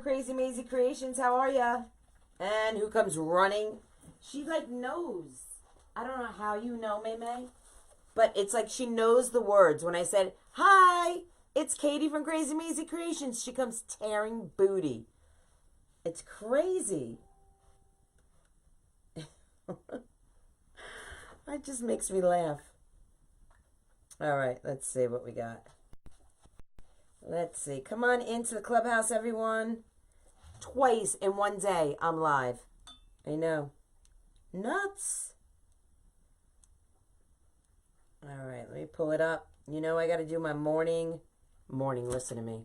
Krazy Mazie Kreations. How are ya? And who comes running? She like knows. I don't know how you know, May, but it's like she knows the words. When I said, hi, it's Katie from Krazy Mazie Kreations, she comes tearing booty. It's crazy. It just makes me laugh. All right, let's see what we got. Let's see. Come on into the Clubhouse, everyone. Twice in one day, I'm live. I know. Nuts. All right, let me pull it up. You know, I got to do my morning. Listen to me.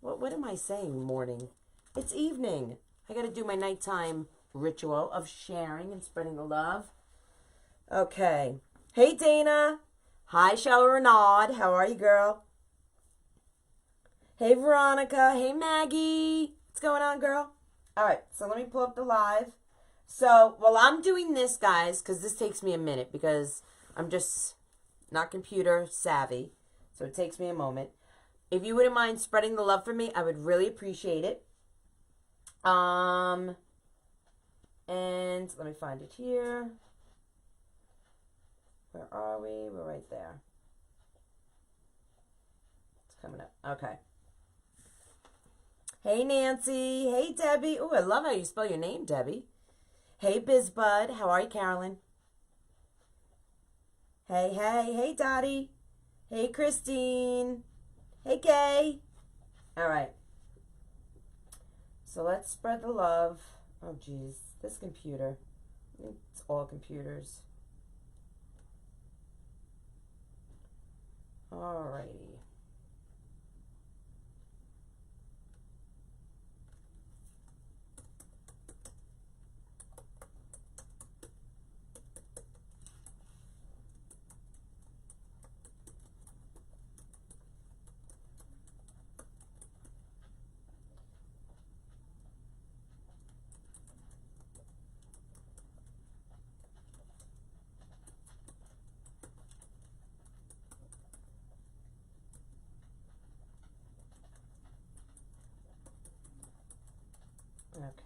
What am I saying, morning? It's evening. I got to do my nighttime ritual of sharing and spreading the love. Okay. Hey, Dana. Hi, Shella Renaud. How are you, girl? Hey, Veronica. Hey, Maggie. What's going on, girl? All right, so let me pull up the live. So while I'm doing this, guys, because this takes me a minute because I'm just not computer savvy, so it takes me a moment. If you wouldn't mind spreading the love for me, I would really appreciate it. And let me find it here. Where are we? We're right there. It's coming up. Okay. Hey, Nancy. Hey, Debbie. Oh, I love how you spell your name, Debbie. Hey, BizBud. How are you, Carolyn? Hey, hey. Hey, Dottie. Hey, Christine. Hey, Gay. All right. So let's spread the love. Oh, geez. This computer. It's all computers. All righty.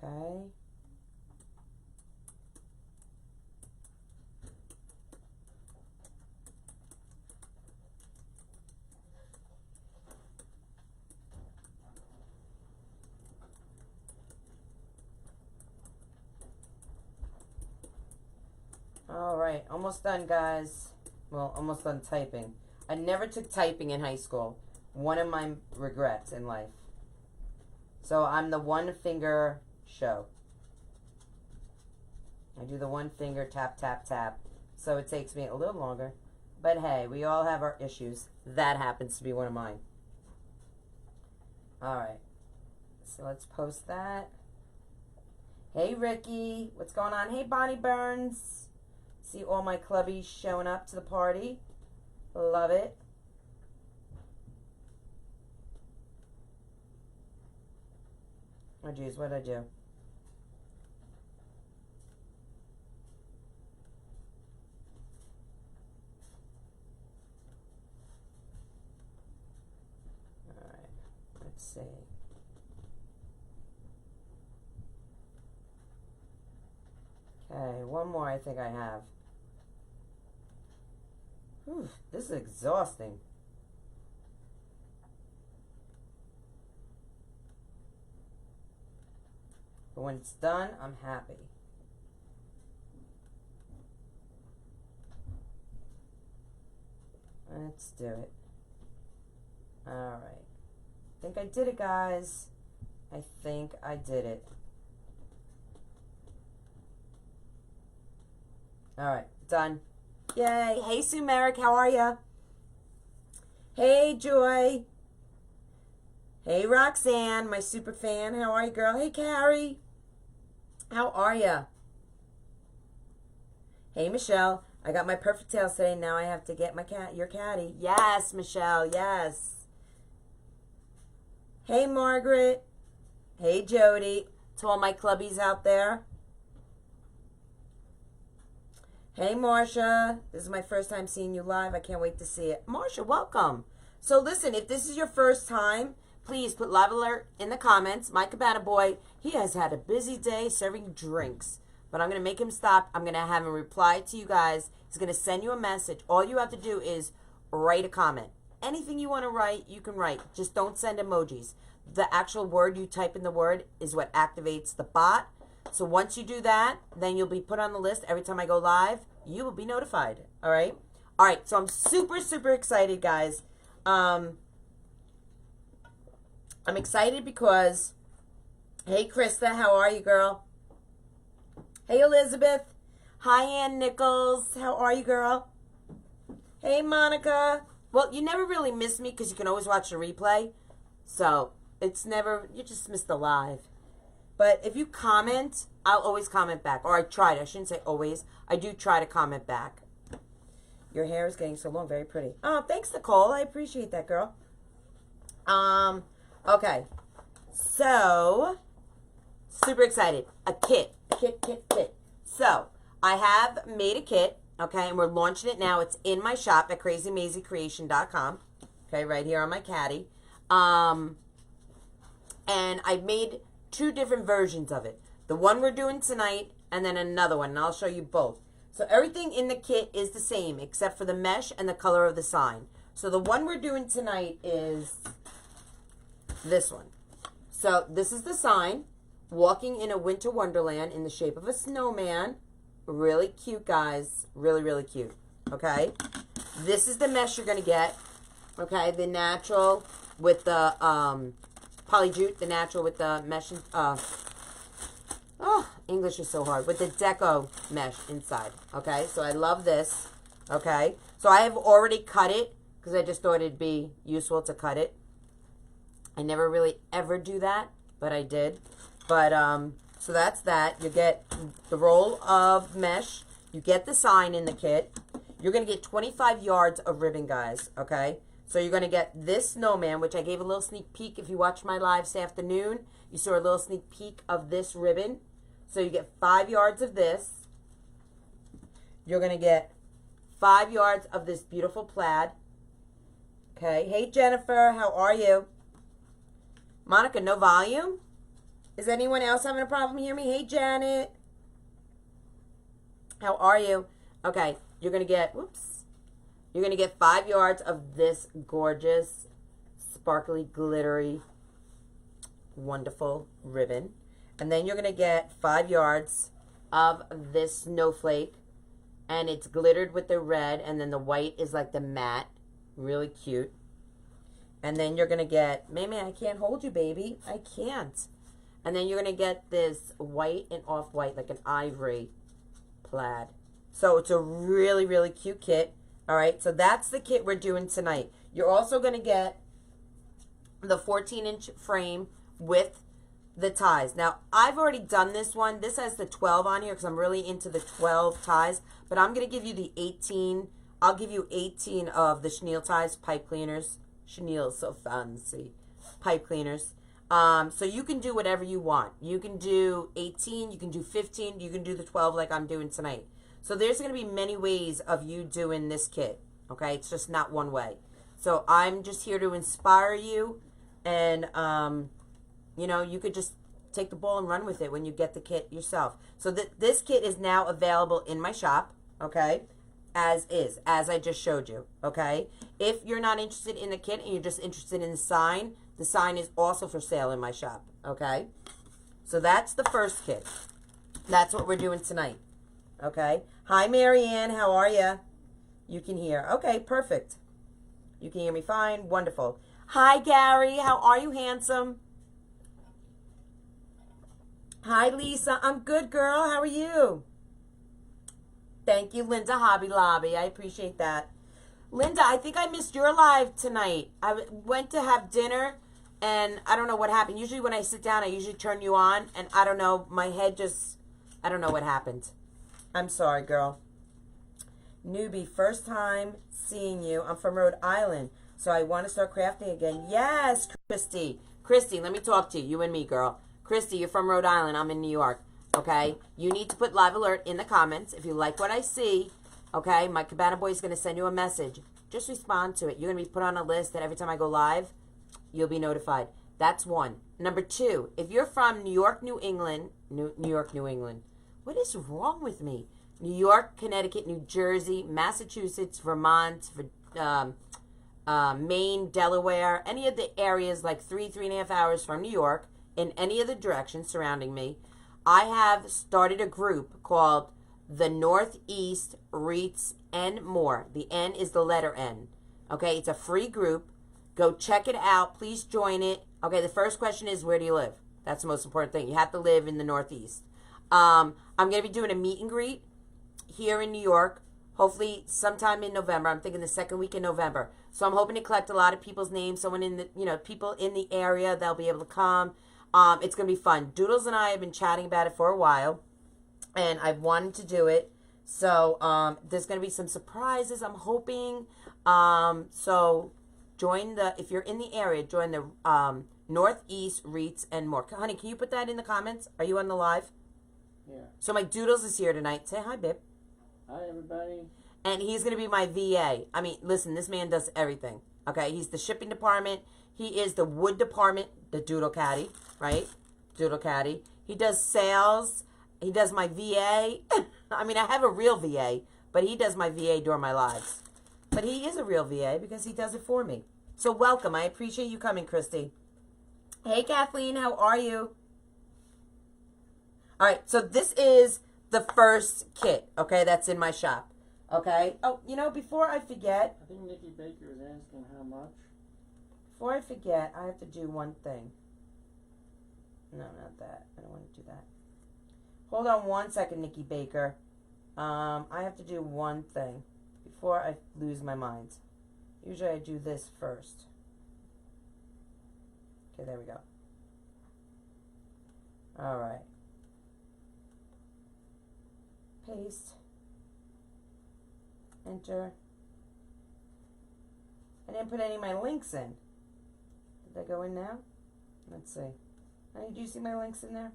Okay. All right, almost done, guys. Well, almost done typing. I never took typing in high school. One of my regrets in life. So I'm the one finger show. I do the one finger tap, tap, tap. So it takes me a little longer. But hey, we all have our issues. That happens to be one of mine. All right. So let's post that. Hey, Ricky. What's going on? Hey, Bonnie Burns. See all my clubbies showing up to the party. Love it. Oh, geez, what did I do? All right, let's see. Okay, one more I think I have. Whew, this is exhausting. But when it's done, I'm happy. Let's do it. All right. I think I did it, guys. I think I did it. All right, done. Yay. Hey, Sue Merrick, how are ya? Hey, Joy. Hey, Roxanne, my super fan. How are you, girl? Hey, Carrie. How are ya? Hey, Michelle. I got my perfect tails today. Now I have to get my your caddy. Yes, Michelle. Yes. Hey, Margaret. Hey, Jody. To all my clubbies out there. Hey, Marsha. This is my first time seeing you live. I can't wait to see it. Marsha, welcome. So listen, if this is your first time, please put live alert in the comments. My Cabana boy, he has had a busy day serving drinks. But I'm going to make him stop. I'm going to have him reply to you guys. He's going to send you a message. All you have to do is write a comment. Anything you want to write, you can write. Just don't send emojis. The actual word you type in the word is what activates the bot. So once you do that, then you'll be put on the list. Every time I go live, you will be notified. All right? All right, so I'm super, super excited, guys. I'm excited because, hey, Krista, how are you, girl? Hey, Elizabeth. Hi, Ann Nichols. How are you, girl? Hey, Monica. Well, you never really miss me because you can always watch the replay. So it's never, you just miss the live. But if you comment, I'll always comment back. Or I try to. I shouldn't say always. I do try to comment back. Your hair is getting so long. Very pretty. Oh, thanks, Nicole. I appreciate that, girl. Okay. So, super excited. A kit. Kit. So, I have made a kit. Okay, and we're launching it now. It's in my shop at KrazyMazieKreations.com. Okay, right here on my caddy. And I've made 2 different versions of it. The one we're doing tonight, and then another one, and I'll show you both. So everything in the kit is the same, except for the mesh and the color of the sign. So the one we're doing tonight is this one. So this is the sign, walking in a winter wonderland in the shape of a snowman. Really cute, guys. Really, really cute. Okay? This is the mesh you're going to get. Okay? The natural with the polyjute. The natural with the mesh. English is so hard. With the Deco mesh inside. Okay? So I love this. Okay? So I have already cut it because I just thought it'd be useful to cut it. I never really ever do that, but I did. But, so that's that. You get the roll of mesh. You get the sign in the kit. You're going to get 25 yards of ribbon, guys, okay? So you're going to get this snowman, which I gave a little sneak peek. If you watched my live this afternoon, you saw a little sneak peek of this ribbon. So you get 5 yards of this. You're going to get 5 yards of this beautiful plaid. Okay. Hey, Jennifer. How are you? Monica, no volume? Is anyone else having a problem hearing me? Hey, Janet. How are you? Okay, you're going to get, you're going to get 5 yards of this gorgeous, sparkly, glittery, wonderful ribbon. And then you're going to get 5 yards of this snowflake. And it's glittered with the red, and then the white is like the matte. Really cute. And then you're going to get, Mamie, I can't hold you, baby. I can't. And then you're going to get this white and off-white, like an ivory plaid. So it's a really, really cute kit. All right, so that's the kit we're doing tonight. You're also going to get the 14-inch frame with the ties. Now, I've already done this one. This has the 12 on here because I'm really into the 12 ties. But I'm going to give you the 18. I'll give you 18 of the chenille ties, pipe cleaners. Chenille is so fancy. Pipe cleaners. So you can do whatever you want. You can do 18, you can do 15, you can do the 12 like I'm doing tonight. So there's going to be many ways of you doing this kit. Okay? It's just not one way. So I'm just here to inspire you. And, you know, you could just take the ball and run with it when you get the kit yourself. So this kit is now available in my shop. Okay? As is, as I just showed you. Okay? If you're not interested in the kit and you're just interested in the sign is also for sale in my shop, okay? So that's the first kit. That's what we're doing tonight, okay? Hi, Marianne. How are you? You can hear. Okay, perfect. You can hear me fine. Wonderful. Hi, Gary. How are you, handsome? Hi, Lisa. I'm good, girl. How are you? Thank you, Linda Hobby Lobby. I appreciate that. Linda, I think I missed your live tonight. I went to have dinner, and I don't know what happened. Usually when I sit down, I usually turn you on, and I don't know, my head just, I don't know what happened. I'm sorry, girl. Newbie, first time seeing you. I'm from Rhode Island, so I want to start crafting again. Yes, Christy. Christy, let me talk to you, you and me, girl. Christy, you're from Rhode Island. I'm in New York, okay? You need to put live alert in the comments. If you like what I see, okay, my Cabana Boy is going to send you a message. Just respond to it. You're going to be put on a list that every time I go live, you'll be notified. That's one. Number two, if you're from New York, New England, New York, New England. What is wrong with me? New York, Connecticut, New Jersey, Massachusetts, Vermont, Maine, Delaware, any of the areas like 3.5 hours from New York, in any of the directions surrounding me, I have started a group called the Northeast Wreaths and More. The N is the letter N. Okay, it's a free group. Go check it out. Please join it. Okay, the first question is, where do you live? That's the most important thing. You have to live in the Northeast. I'm going to be doing a meet and greet here in New York, hopefully sometime in November. I'm thinking the second week in November. So I'm hoping to collect a lot of people's names. Someone in the, people in the area, they'll be able to come. It's going to be fun. Doodles and I have been chatting about it for a while, and I've wanted to do it. So there's going to be some surprises, I'm hoping. So join if you're in the area, join the Northeast Wreaths and More. Honey, can you put that in the comments? Are you on the live? Yeah. So my Doodles is here tonight. Say hi, babe. Hi, everybody. And he's going to be my VA. I mean, listen, this man does everything. Okay, he's the shipping department. He is the wood department, the Doodle Caddy, right? Doodle Caddy. He does sales. He does my VA. I mean, I have a real VA, but he does my VA during my lives. But he is a real VA because he does it for me. So welcome. I appreciate you coming, Christy. Hey, Kathleen, how are you? All right, so this is the first kit, okay, that's in my shop, okay? Oh, before I forget. I think Nikki Baker is asking how much. Before I forget, I have to do one thing. No, not that. I don't want to do that. Hold on one second, Nikki Baker. I have to do one thing before I lose my mind. Usually I do this first. Okay, there we go. All right. Paste, enter. I didn't put any of my links in. Did they go in now? Let's see. Honey, do you see my links in there?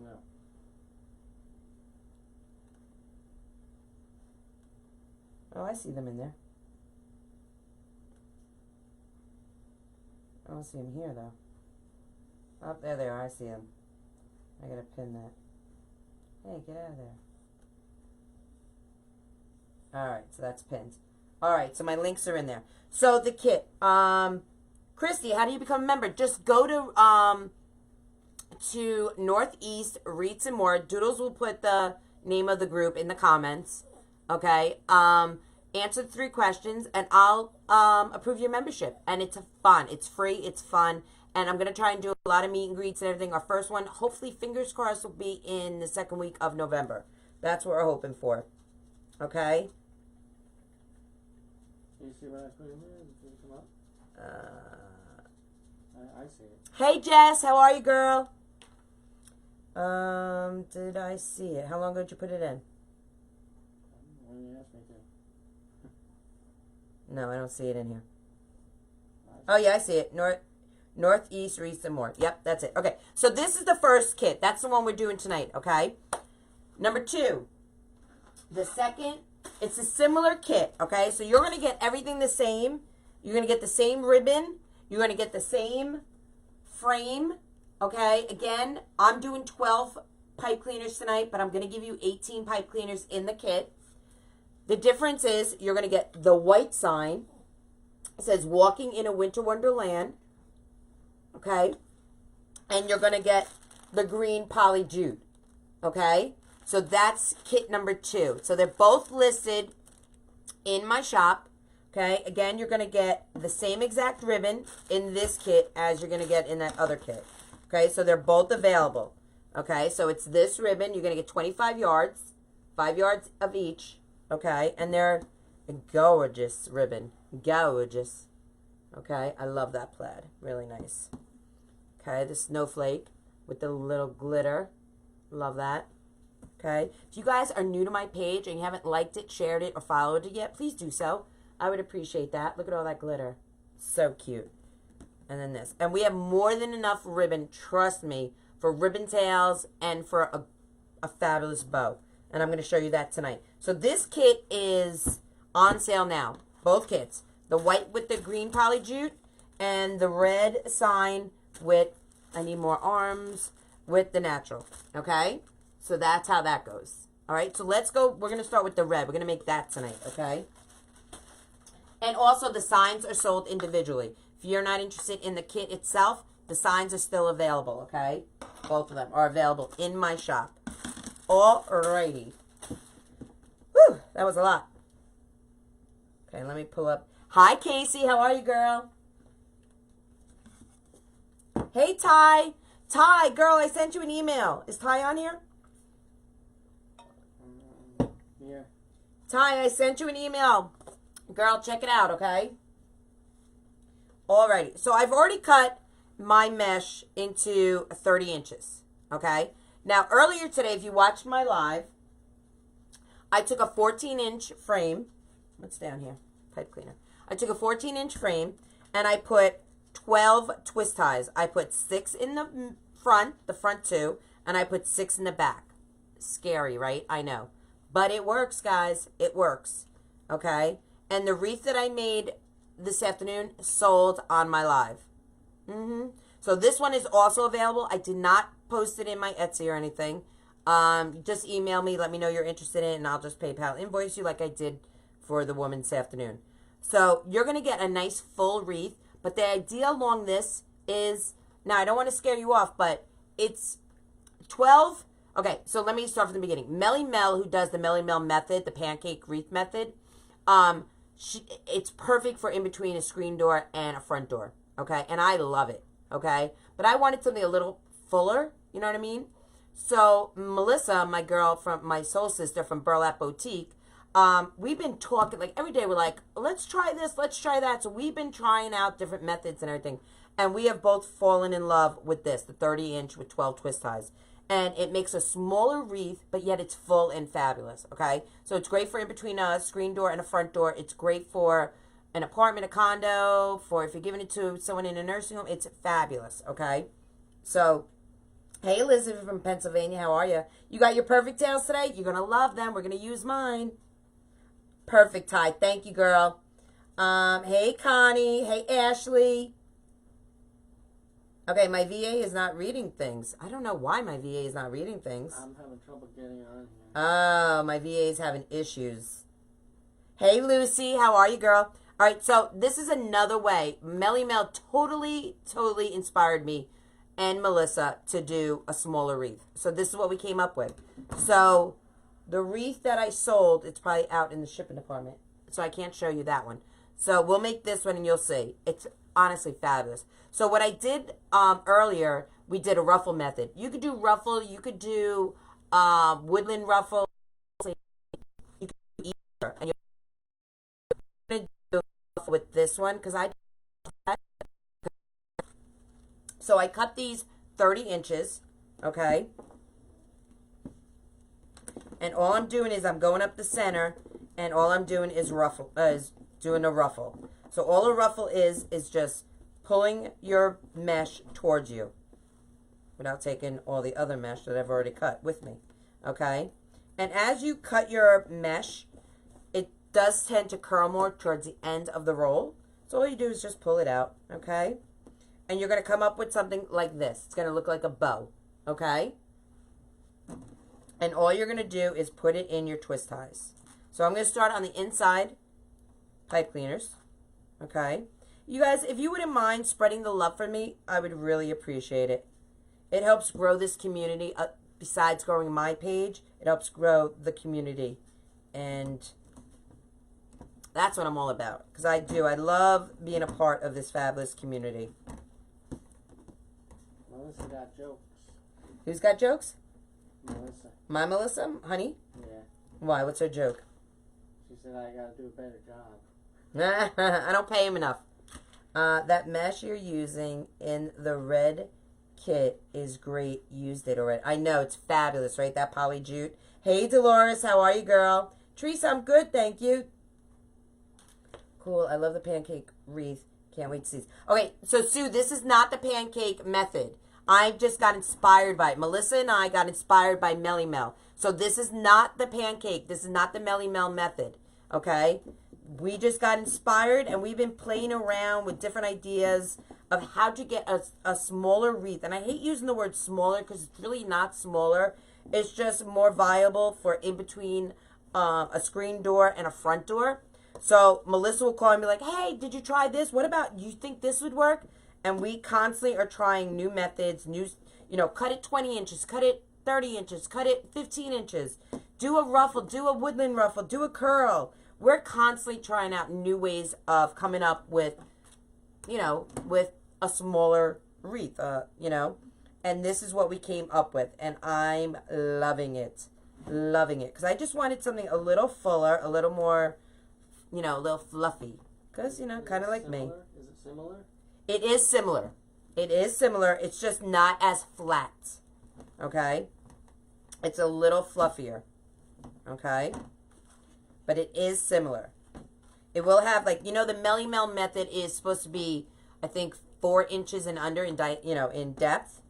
No. Oh, I see them in there. I don't see them here, though. Oh, there they are. I see them. I gotta pin that. Hey, get out of there. Alright, so that's pinned. Alright, so my links are in there. So the kit. Christy, how do you become a member? Just go to Northeast Wreaths and More. Doodles will put the name of the group in the comments. Okay? Answer the 3 questions, and I'll approve your membership. And it's fun. It's free. It's fun. And I'm going to try and do a lot of meet and greets and everything. Our first one, hopefully, fingers crossed, will be in the second week of November. That's what we're hoping for. Okay? You see what I put in there? Did it come up? I see it. Hey, Jess. How are you, girl? Did I see it? How long ago did you put it in? When you asked me to. No, I don't see it in here. Oh, yeah, I see it. Northeast Wreaths and More. Yep, that's it. Okay, so this is the first kit. That's the one we're doing tonight, okay? Number 2. The second, it's a similar kit, okay? So you're going to get everything the same. You're going to get the same ribbon. You're going to get the same frame, okay? Again, I'm doing 12 pipe cleaners tonight, but I'm going to give you 18 pipe cleaners in the kit. The difference is you're going to get the white sign. It says, Walking in a Winter Wonderland, okay? And you're going to get the green poly jute, okay? So that's kit number 2. So they're both listed in my shop. Okay, again, you're going to get the same exact ribbon in this kit as you're going to get in that other kit. Okay, so they're both available. Okay, so it's this ribbon. You're going to get 25 yards, 5 yards of each. Okay, and they're a gorgeous ribbon. Gorgeous. Okay, I love that plaid. Really nice. Okay, the snowflake with the little glitter. Love that. Okay, if you guys are new to my page and you haven't liked it, shared it, or followed it yet, please do so. I would appreciate that. Look at all that glitter. So cute. And then this. And we have more than enough ribbon, trust me, for ribbon tails and for a fabulous bow. And I'm going to show you that tonight. So this kit is on sale now. Both kits. The white with the green poly jute and the red sign with, I need more arms with the natural, okay? So that's how that goes. All right, so let's go. We're going to start with the red. We're going to make that tonight, okay? And also, the signs are sold individually. If you're not interested in the kit itself, the signs are still available, okay? Both of them are available in my shop. Alrighty. Whew, that was a lot. Okay, let me pull up. Hi, Casey. How are you, girl? Hey, Ty. Ty, girl, I sent you an email. Is Ty on here? Yeah. Ty, I sent you an email. Girl, check it out, okay? Alrighty. So I've already cut my mesh into 30 inches, okay? Now, earlier today, if you watched my live, I took a 14-inch frame. What's down here? Pipe cleaner. I took a 14-inch frame, and I put 12 twist ties. I put 6 in the front 2, and I put 6 in the back. Scary, right? I know. But it works, guys. It works, okay? And the wreath that I made this afternoon sold on my live. So this one is also available. I did not post it in my Etsy or anything. Just email me. Let me know you're interested in it, and I'll just PayPal invoice you like I did for the woman this afternoon. So you're going to get a nice full wreath. But the idea along this is, now I don't want to scare you off, but it's 12. Okay, so let me start from the beginning. Melly Mel, who does the Melly Mel method, the pancake wreath method, it's perfect for in between a screen door and a front door, okay? And I love it, okay? But I wanted something a little fuller, you know what I mean? So Melissa, my girl from my soul sister from Burlap Boutique, we've been talking, like every day we're like, let's try this, let's try that. So we've been trying out different methods and everything. And we have both fallen in love with this, the 30-inch with 12 twist ties. And it makes a smaller wreath, but yet it's full and fabulous, okay? So it's great for in between a screen door and a front door. It's great for an apartment, a condo, for if you're giving it to someone in a nursing home. It's fabulous, okay? So, hey, Elizabeth from Pennsylvania, how are you? You got your perfect tails today? You're going to love them. We're going to use mine. Perfect, Ty. Thank you, girl. Hey, Connie. Hey, Ashley. Okay, my VA is not reading things. I don't know why my VA is not reading things. I'm having trouble getting on here. Oh, my VA is having issues. Hey, Lucy. How are you, girl? All right, so this is another way. Melly Mel totally inspired me and Melissa to do a smaller wreath. So this is what we came up with. So the wreath that I sold, it's probably out in the shipping department. So I can't show you that one. So we'll make this one and you'll see. It's honestly fabulous. So what I did earlier, we did a ruffle method. You could do ruffle. You could do woodland ruffle. You could do either. And you're going to do ruffle with this one because so I cut these 30 inches, okay? And all I'm doing is I'm going up the center, and all I'm doing is doing a ruffle. So all a ruffle is just pulling your mesh towards you without taking all the other mesh that I've already cut with me, okay? And as you cut your mesh, it does tend to curl more towards the end of the roll. So all you do is just pull it out, okay? And you're going to come up with something like this. It's going to look like a bow, okay? And all you're going to do is put it in your twist ties. So I'm going to start on the inside pipe cleaners, okay? You guys, if you wouldn't mind spreading the love for me, I would really appreciate it. It helps grow this community. Besides growing my page, it helps grow the community. And that's what I'm all about. Because I love being a part of this fabulous community. Melissa got jokes. Who's got jokes? Melissa. My Melissa? Honey? Yeah. Why? What's her joke? She said I gotta do a better job. I don't pay him enough. That mesh you're using in the red kit is great. Used it already. I know. It's fabulous, right? That poly jute. Hey, Dolores. How are you, girl? Teresa, I'm good. Thank you. Cool. I love the pancake wreath. Can't wait to see this. Okay, so Sue, this is not the pancake method. I just got inspired by it. Melissa and I got inspired by Melly Mel. So this is not the pancake. This is not the Melly Mel method. Okay? We just got inspired and we've been playing around with different ideas. of how to get a smaller wreath. And I hate using the word smaller because it's really not smaller. It's just more viable for in between a screen door and a front door. So Melissa will call and be like, hey, did you try this? What about, you think this would work? And we constantly are trying new methods, cut it 20 inches, cut it 30 inches, cut it 15 inches. Do a ruffle, do a woodland ruffle, do a curl. We're constantly trying out new ways of coming up with, with a smaller wreath, And this is what we came up with. And I'm loving it. Loving it. Because I just wanted something a little fuller, a little more, a little fluffy. Because, kind of like me. Is it similar? It is similar. It is similar. It's just not as flat. Okay? It's a little fluffier. Okay? But it is similar. It will have, the Melly Mel method is supposed to be, I think, 4 inches and under in depth.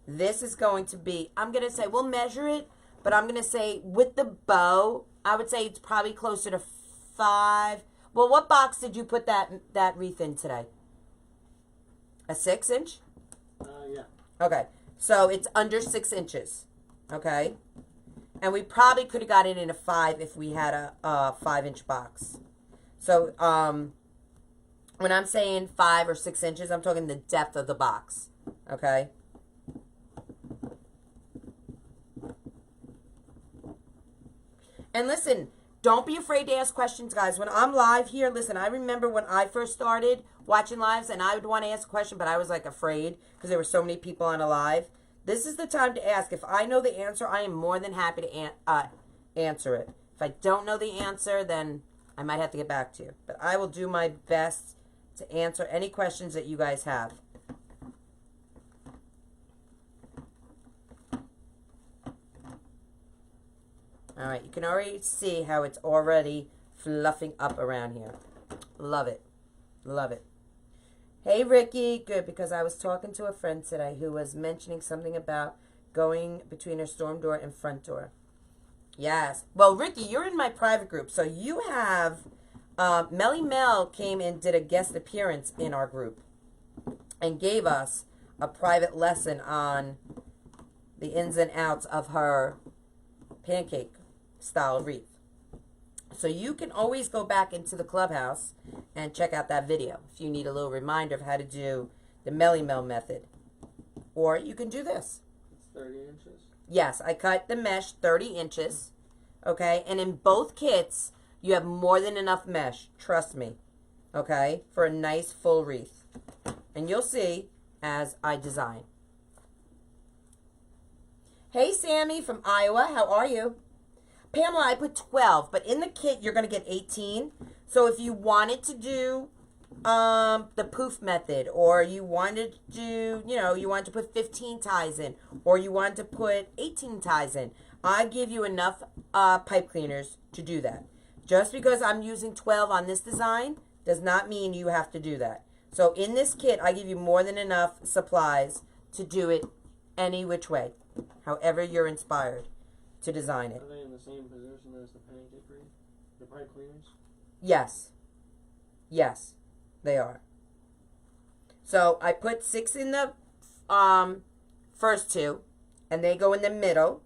This is going to be, I'm going to say, we'll measure it, but I'm going to say with the bow, I would say it's probably closer to 5. Well, what box did you put that wreath in today? A 6 inch? Yeah. Okay. So it's under 6 inches. Okay. And we probably could have got it in a 5 if we had a 5-inch box. So, when I'm saying 5 or 6 inches, I'm talking the depth of the box. Okay. And listen, don't be afraid to ask questions, guys. When I'm live here, listen, I remember when I first started watching lives and I would want to ask a question, but I was afraid because there were so many people on a live. This is the time to ask. If I know the answer, I am more than happy to answer it. If I don't know the answer, then I might have to get back to you. But I will do my best to answer any questions that you guys have. All right, you can already see how it's already fluffing up around here. Love it. Love it. Hey, Ricky. Good, because I was talking to a friend today who was mentioning something about going between her storm door and front door. Yes. Well, Ricky, you're in my private group, so you have... Melly Mel came and did a guest appearance in our group and gave us a private lesson on the ins and outs of her pancake style wreath. So you can always go back into the Clubhouse and check out that video if you need a little reminder of how to do the Melly Mel method. Or you can do this. 30 inches? Yes, I cut the mesh 30 inches. Okay, and in both kits, you have more than enough mesh. Trust me. Okay, for a nice full wreath. And you'll see as I design. Hey, Sammy from Iowa. How are you? Pamela, I put 12, but in the kit, you're going to get 18. So if you wanted to do the poof method, or you wanted to do, you wanted to put 15 ties in, or you wanted to put 18 ties in, I give you enough pipe cleaners to do that. Just because I'm using 12 on this design does not mean you have to do that. So in this kit, I give you more than enough supplies to do it any which way, however you're inspired to design it. Are they in the same position as the pancake wreath? The pipe cleaners? Yes. Yes, they are. So I put 6 in the first 2, and they go in the middle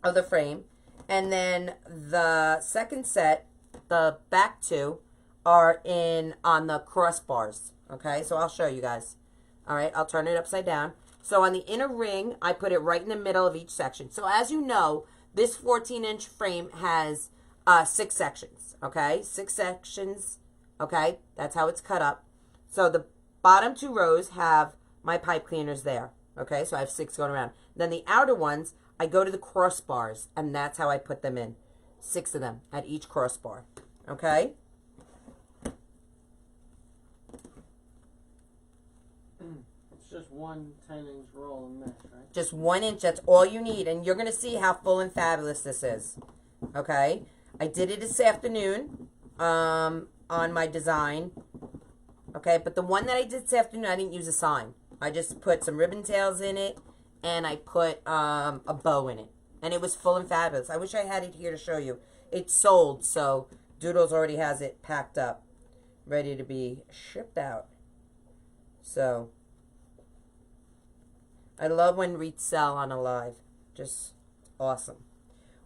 of the frame. And then the second set, the back 2, are on the crossbars. Okay, so I'll show you guys. All right, I'll turn it upside down. So on the inner ring, I put it right in the middle of each section. So as you know, this 14-inch frame has 6 sections. Okay, 6 sections. Okay, that's how it's cut up. So the bottom 2 rows have my pipe cleaners there. Okay, so I have 6 going around. Then the outer ones, I go to the crossbars, and that's how I put them in. 6 of them at each crossbar. Okay? It's just one 10-inch roll of mesh, right? Just 1 inch, that's all you need. And you're going to see how full and fabulous this is. Okay? I did it this afternoon on my design. Okay, but the one that I did this afternoon, I didn't use a sign. I just put some ribbon tails in it, and I put a bow in it. And it was full and fabulous. I wish I had it here to show you. It's sold, so Doodles already has it packed up, ready to be shipped out. So, I love when Wreaths sell on a live. Just awesome.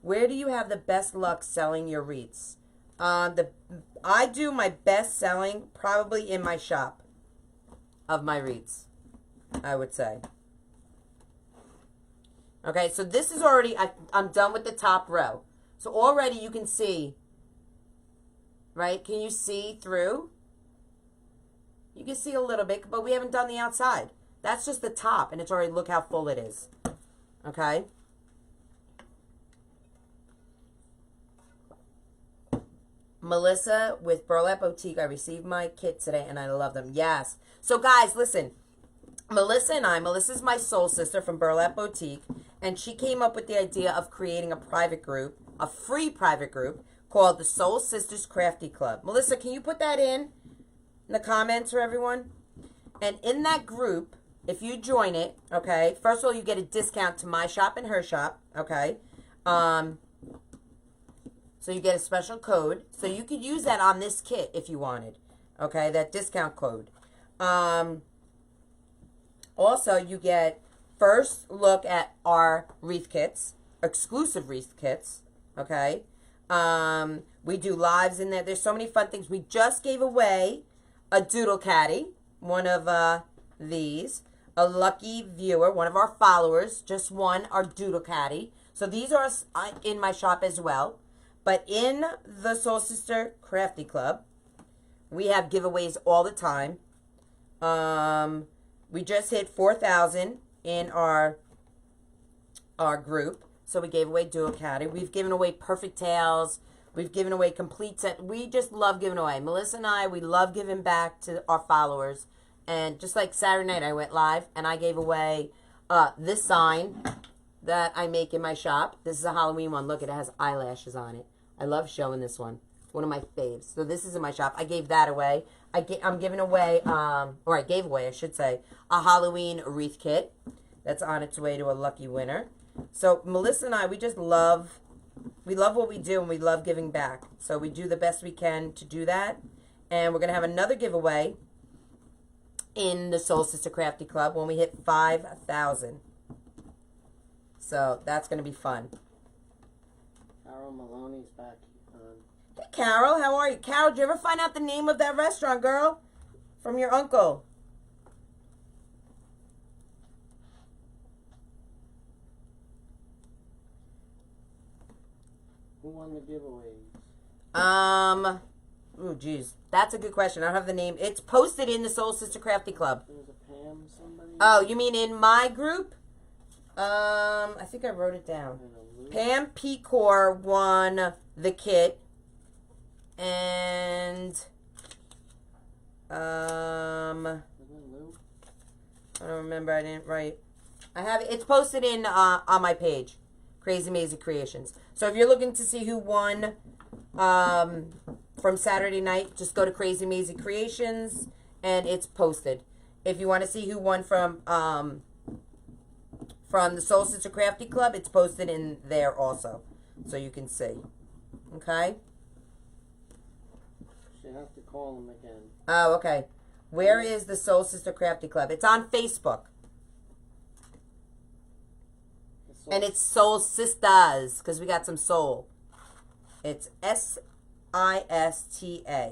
Where do you have the best luck selling your Wreaths? I do my best selling probably in my shop of my Wreaths, I would say. Okay, so this is already, I'm done with the top row. So already you can see, right? Can you see through? You can see a little bit, but we haven't done the outside. That's just the top, and it's already, look how full it is. Okay? Melissa with Burlap Boutique. I received my kit today, and I love them. Yes. So, guys, listen. Melissa's my soul sister from Burlap Boutique, and she came up with the idea of creating a private group, a free private group, called the Soul Sisters Crafty Club. Melissa, can you put that in the comments for everyone? And in that group, if you join it, okay, first of all, you get a discount to my shop and her shop, okay? So you get a special code. So you could use that on this kit if you wanted, okay, that discount code. Also, you get first look at our wreath kits, exclusive wreath kits, okay? We do lives in there. There's so many fun things. We just gave away a Doodle Caddy, one of these. A lucky viewer, one of our followers, just won our Doodle Caddy. So these are in my shop as well. But in the Soul Sister Crafty Club, we have giveaways all the time. We just hit 4,000 in our group. So we gave away Doodle Caddy. We've given away Perfect Tails. We've given away complete set. We just love giving away. Melissa and I, we love giving back to our followers. And just like Saturday night, I went live and I gave away this sign that I make in my shop. This is a Halloween one. Look, it has eyelashes on it. I love showing this one. One of my faves. So this is in my shop. I gave that away. I'm giving away, or I gave away, I should say, a Halloween wreath kit that's on its way to a lucky winner. So Melissa and I, we just love, we love what we do and we love giving back. So we do the best we can to do that. And we're going to have another giveaway in the Soul Sister Crafty Club when we hit 5,000. So that's going to be fun. Carol Maloney's back. Hey, Carol, how are you? Carol, did you ever find out the name of that restaurant, girl? From your uncle. Who won the giveaways? Oh, geez. That's a good question. I don't have the name. It's posted in the Soul Sister Crafty Club. There was a Pam somebody? Oh, you mean in my group? I think I wrote it down. Pam Pecor won the kit. And, I don't remember. I didn't write. I have it. It's posted in, on my page. Krazy Mazie Kreations. So if you're looking to see who won, from Saturday night, just go to Krazy Mazie Kreations and it's posted. If you want to see who won from the Soul Sister Crafty Club, it's posted in there also. So you can see. Okay? You have to call them again. Oh, okay. Where is the Soul Sister Crafty Club? It's on Facebook. And it's Soul Sisters, because we got some soul. It's SISTA. Yeah,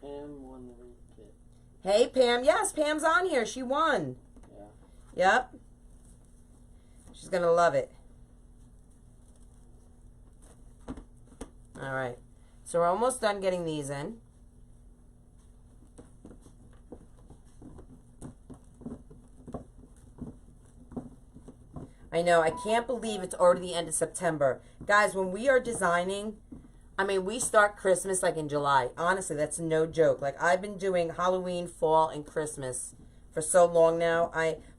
Pam won the wreath kit. Hey, Pam. Yes, Pam's on here. She won. Yeah. Yep. She's going to love it. All right. So we're almost done getting these in. I know. I can't believe it's already the end of September. Guys, when we are designing, I mean, we start Christmas like in July. Honestly, that's no joke. Like, I've been doing Halloween, fall, and Christmas for so long now.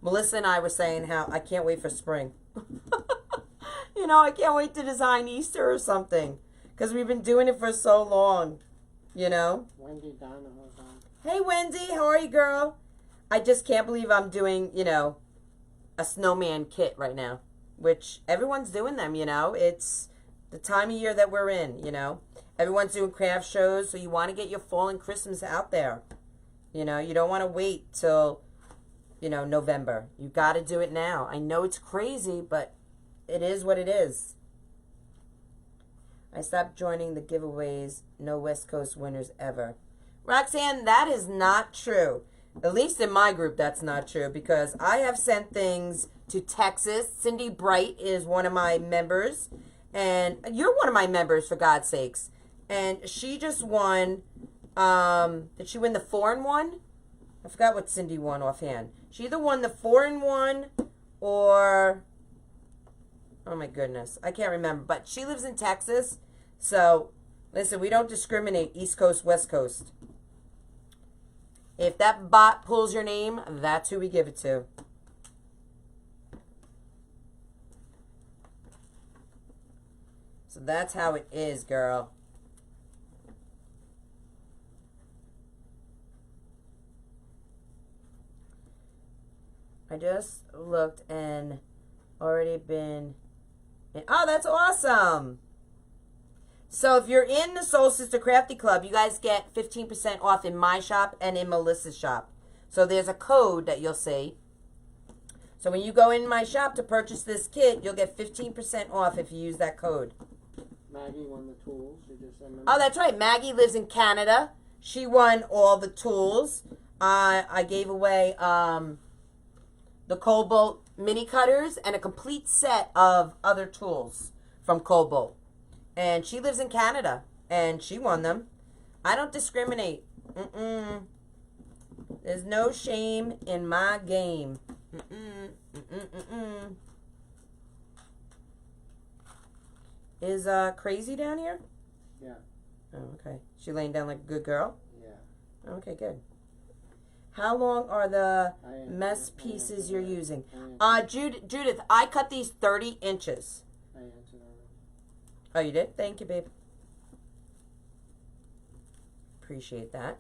Melissa and I were saying how I can't wait for spring. You know, I can't wait to design Easter or something. Because we've been doing it for so long, you know? Wendy Donahoe's on. Hey, Wendy. How are you, girl? I just can't believe I'm doing, you know, a snowman kit right now. Which everyone's doing them, you know? It's the time of year that we're in, you know? Everyone's doing craft shows, so you want to get your fall and Christmas out there. You know, you don't want to wait till, you know, November. You got to do it now. I know it's crazy, but it is what it is. I stopped joining the giveaways. No West Coast winners ever. Roxanne, that is not true. At least in my group, that's not true, because I have sent things to Texas. Cindy Bright is one of my members, and you're one of my members, for God's sakes. And she just won, did she win the 4-in-1? I forgot what Cindy won offhand. She either won the 4-in-1 or, oh my goodness, I can't remember. But she lives in Texas, so listen, we don't discriminate East Coast, West Coast. If that bot pulls your name, that's who we give it to. So that's how it is, girl. I just looked and already been in. Oh, that's awesome. So if you're in the Soul Sister Crafty Club, you guys get 15% off in my shop and in Melissa's shop. So there's a code that you'll see. So when you go in my shop to purchase this kit, you'll get 15% off if you use that code. Maggie won the tools. She just sent them. Oh, that's right. Maggie lives in Canada. She won all the tools. I gave away the Kobalt mini cutters and a complete set of other tools from Kobalt. And she lives in Canada, and she won them. I don't discriminate. There's no shame in my game. Is Krazy down here? Yeah. Oh, okay. She laying down like a good girl? Yeah. Okay, good. How long are the mess pieces you're using? Judith, I cut these 30 inches. I answered already. Oh, you did? Thank you, babe. Appreciate that.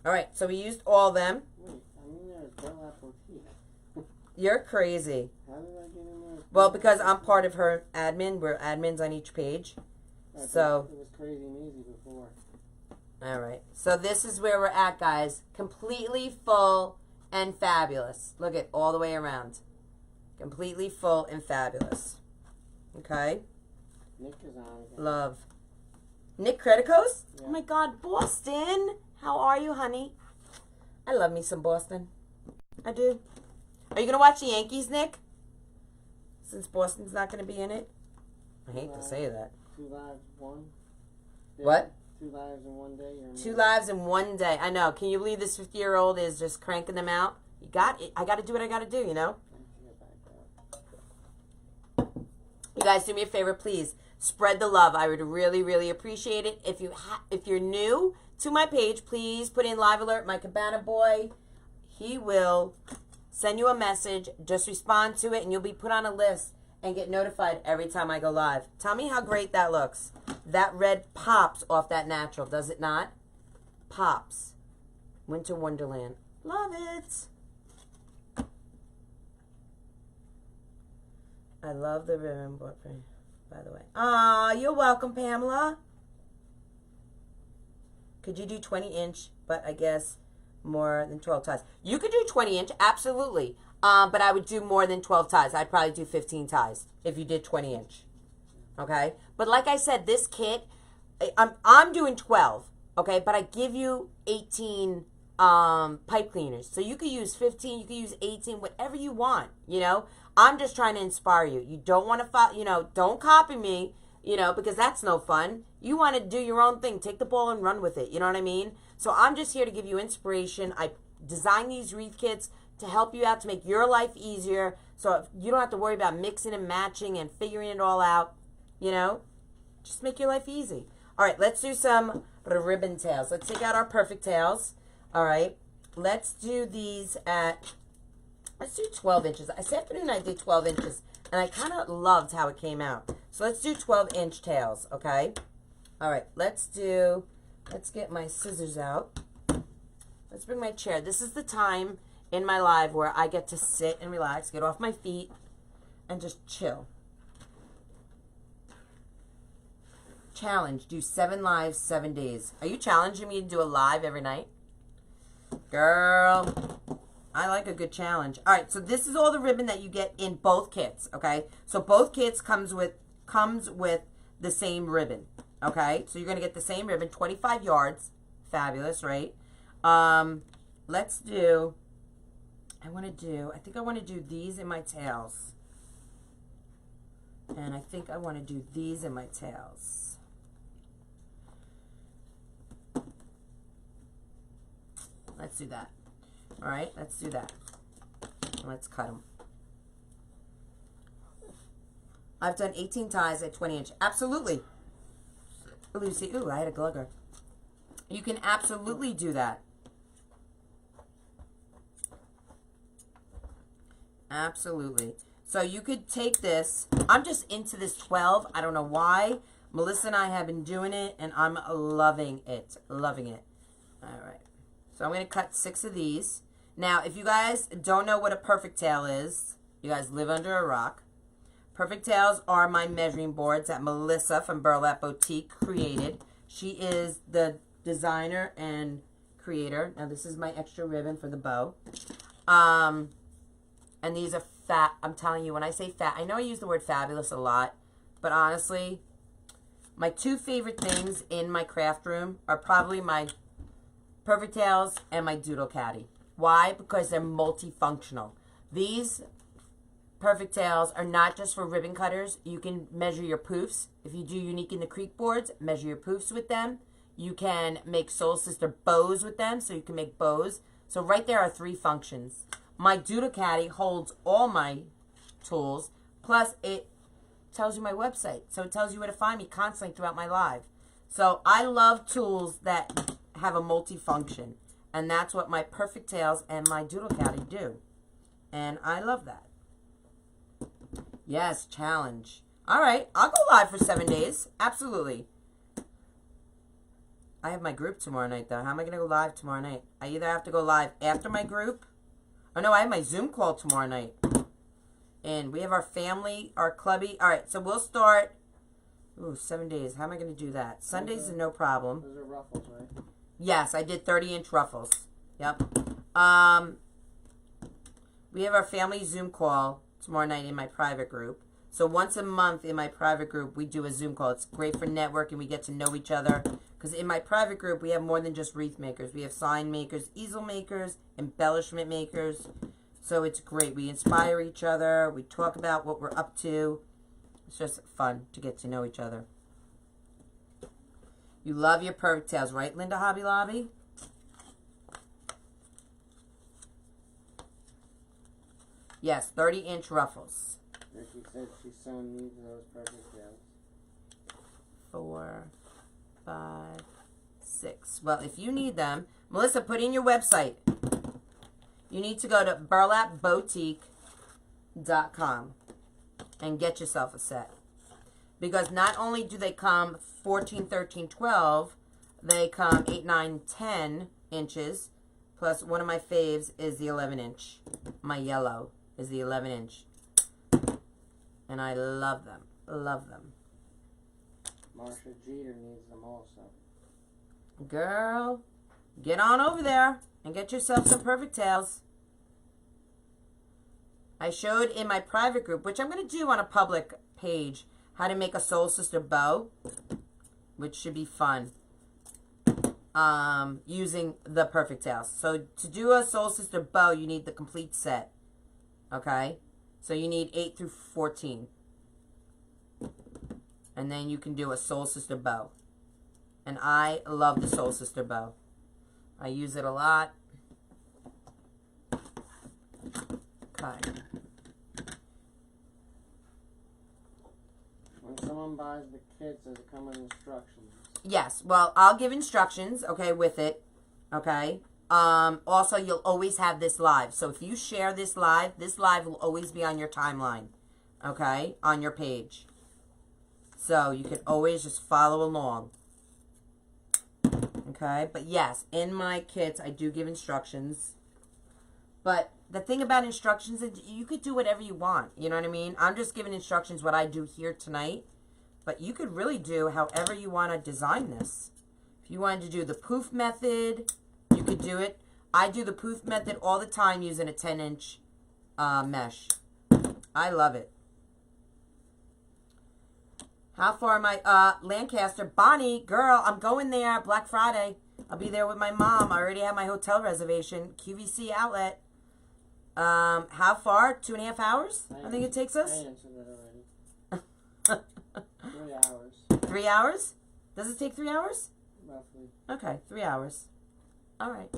All right, so we used all them. Wait, I'm in there as Burlap Boutique. You're crazy. How did I get in there? Well, because I'm part of her admin. We're admins on each page. So it was Krazy Mazie before. All right. So this is where we're at, guys. Completely full and fabulous. Look at all the way around. Completely full and fabulous. Okay? Nick is on again. Love. Nick Creticos? Yeah. Oh my God, Boston. How are you, honey? I love me some Boston. I do. Are you going to watch the Yankees, Nick? Since Boston's not going to be in it? I hate to say that. 2 lives, 1. Yeah. What? 2 lives in 1 day. 2 lives in 1 day. I know. Can you believe this 50-year-old is just cranking them out? You got it. I got to do what I got to do, you know? You guys, do me a favor, please. Spread the love. I would really, really appreciate it. If you're new to my page, please put in Live Alert, my Cabana Boy. He will send you a message. Just respond to it, and you'll be put on a list and get notified every time I go live. Tell me how great that looks. That red pops off that natural, does it not? Pops. Winter Wonderland. Love it. I love the ribbon boyfriend, by the way. Aw, you're welcome, Pamela. Could you do 20-inch, but I guess more than 12 ties? You could do 20-inch, absolutely. But I would do more than 12 ties. I'd probably do 15 ties if you did 20-inch. Okay? But like I said, this kit, I'm doing 12, okay? But I give you 18 pipe cleaners. So you could use 15, you could use 18, whatever you want, you know? I'm just trying to inspire you. You don't want to follow, you know, don't copy me, you know, because that's no fun. You want to do your own thing. Take the ball and run with it. You know what I mean? So I'm just here to give you inspiration. I designed these wreath kits to help you out, to make your life easier, so you don't have to worry about mixing and matching and figuring it all out, you know? Just make your life easy. All right, let's do some ribbon tails. Let's take out our perfect tails. All right, let's do these at, let's do 12 inches. This afternoon I did 12 inches, and I kind of loved how it came out. So let's do 12-inch tails, okay? All right, let's get my scissors out. Let's bring my chair. This is the time in my live where I get to sit and relax, get off my feet, and just chill. challenge. Do 7 lives, 7 days. Are you challenging me to do a live every night? Girl, I like a good challenge. All right, so this is all the ribbon that you get in both kits, okay? So both kits comes with the same ribbon, okay? So you're going to get the same ribbon, 25 yards. Fabulous, right? Let's do, I think I want to do these in my tails. And I think I want to do these in my tails. Let's do that. All right, let's do that. Let's cut them. I've done 18 ties at 20 inch. Absolutely. Lucy, ooh, I had a glugger. You can absolutely do that. Absolutely. So you could take this. I'm just into this 12. I don't know why. Melissa and I have been doing it, and I'm loving it. Loving it. All right. So I'm going to cut 6 of these. Now, if you guys don't know what a perfect tail is, you guys live under a rock. Perfect tails are my measuring boards that Melissa from Burlap Boutique created. She is the designer and creator. Now, this is my extra ribbon for the bow. And these are fat. I'm telling you, when I say fat, I know I use the word fabulous a lot, but honestly, my 2 favorite things in my craft room are probably my Perfect Tails and my Doodle Caddy. Why? Because they're multifunctional. These Perfect Tails are not just for ribbon cutters. You can measure your poofs. If you do Unique in the Creek boards, measure your poofs with them. You can make Soul Sister bows with them, so you can make bows. So right there are 3 functions. My Doodle Caddy holds all my tools, plus it tells you my website. So it tells you where to find me constantly throughout my live. So I love tools that have a multi-function. And that's what my Perfect Tails and my Doodle Caddy do. And I love that. Yes, challenge. All right, I'll go live for 7 days. Absolutely. I have my group tomorrow night, though. How am I going to go live tomorrow night? I either have to go live after my group. Oh, no, I have my Zoom call tomorrow night. And we have our family, our clubby. All right, so we'll start. Ooh, 7 days. How am I going to do that? Sundays is no problem. Those are Ruffles, right? Yes, I did 30-inch Ruffles. Yep. We have our family Zoom call tomorrow night in my private group. So once a month in my private group, we do a Zoom call. It's great for networking. We get to know each other. Because in my private group, we have more than just wreath makers. We have sign makers, easel makers, embellishment makers. So it's great. We inspire each other. We talk about what we're up to. It's just fun to get to know each other. You love your Perfect Tails, right, Linda Hobby Lobby? Yes, 30-inch Ruffles. She said she so needs those Perfect Tails. 4, 5, 6. Well, if you need them, Melissa, put in your website. You need to go to burlapboutique.com and get yourself a set. Because not only do they come 14, 13, 12, they come 8, 9, 10 inches. Plus, one of my faves is the 11-inch. My yellow is the 11-inch. And I love them. Love them. Marsha Jeter needs them also. Girl, get on over there and get yourself some Perfect Tails. I showed in my private group, which I'm going to do on a public page, how to make a Soul Sister bow, which should be fun, using the Perfect Tails. So to do a Soul Sister bow, you need the complete set, okay? So you need 8 through 14. And then you can do a Soul Sister bow. And I love the Soul Sister bow. I use it a lot. Okay. When someone buys the kits, does it come with instructions? Yes. Well, I'll give instructions, okay, with it. Okay. Also, you'll always have this live. So if you share this live will always be on your timeline. Okay? On your page. So you can always just follow along. Okay? But yes, in my kits, I do give instructions. But the thing about instructions is you could do whatever you want. You know what I mean? I'm just giving instructions what I do here tonight. But you could really do however you want to design this. If you wanted to do the poof method, you could do it. I do the poof method all the time using a 10-inch mesh. I love it. How far am I? Lancaster. Bonnie, girl, I'm going there Black Friday. I'll be there with my mom. I already have my hotel reservation. QVC outlet. How far? 2.5 hours? I think it takes us. I answered that already. 3 hours. 3 hours? Does it take 3 hours? Roughly. Okay, 3 hours. All right.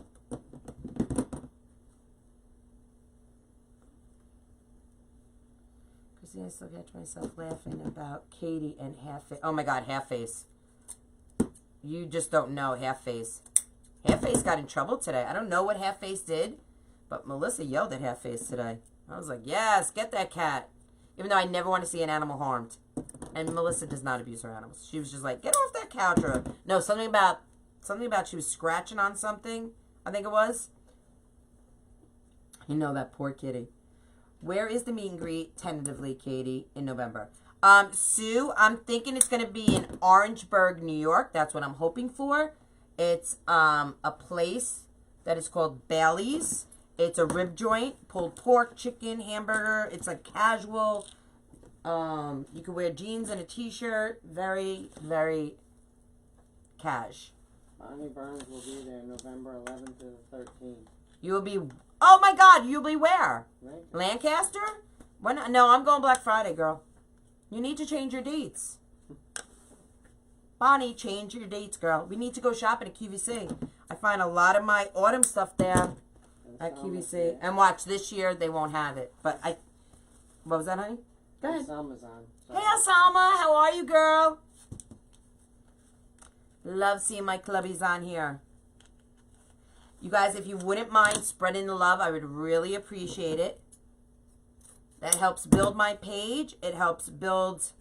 Christine, I still catch myself laughing about Katie and Half Face. Oh my God, Half Face. You just don't know Half Face. Half Face got in trouble today. I don't know what Half Face did, but Melissa yelled at Half Face today. I was like, yes, get that cat. Even though I never want to see an animal harmed. And Melissa does not abuse her animals. She was just like, get off that couch. Or no, something about she was scratching on something, I think it was. You know, that poor kitty. Where is the meet and greet, tentatively, Katie, in November? Sue, I'm thinking it's going to be in Orangeburg, New York. That's what I'm hoping for. It's a place that is called Bailey's. It's a rib joint, pulled pork, chicken, hamburger. It's like casual. You can wear jeans and a t-shirt. Very, very cash. Bonnie Burns will be there November 11th to the 13th. You will be... Oh my God, you'll be where? Lancaster. Lancaster? When? No, I'm going Black Friday, girl. You need to change your dates. Bonnie, change your dates, girl. We need to go shopping at QVC. I find a lot of my autumn stuff there at QVC. And watch, this year they won't have it. But I... What was that, honey? Go ahead. Salma's on. Hey, Salma. How are you, girl? Love seeing my clubbies on here. You guys, if you wouldn't mind spreading the love, I would really appreciate it. That helps build my page. It helps build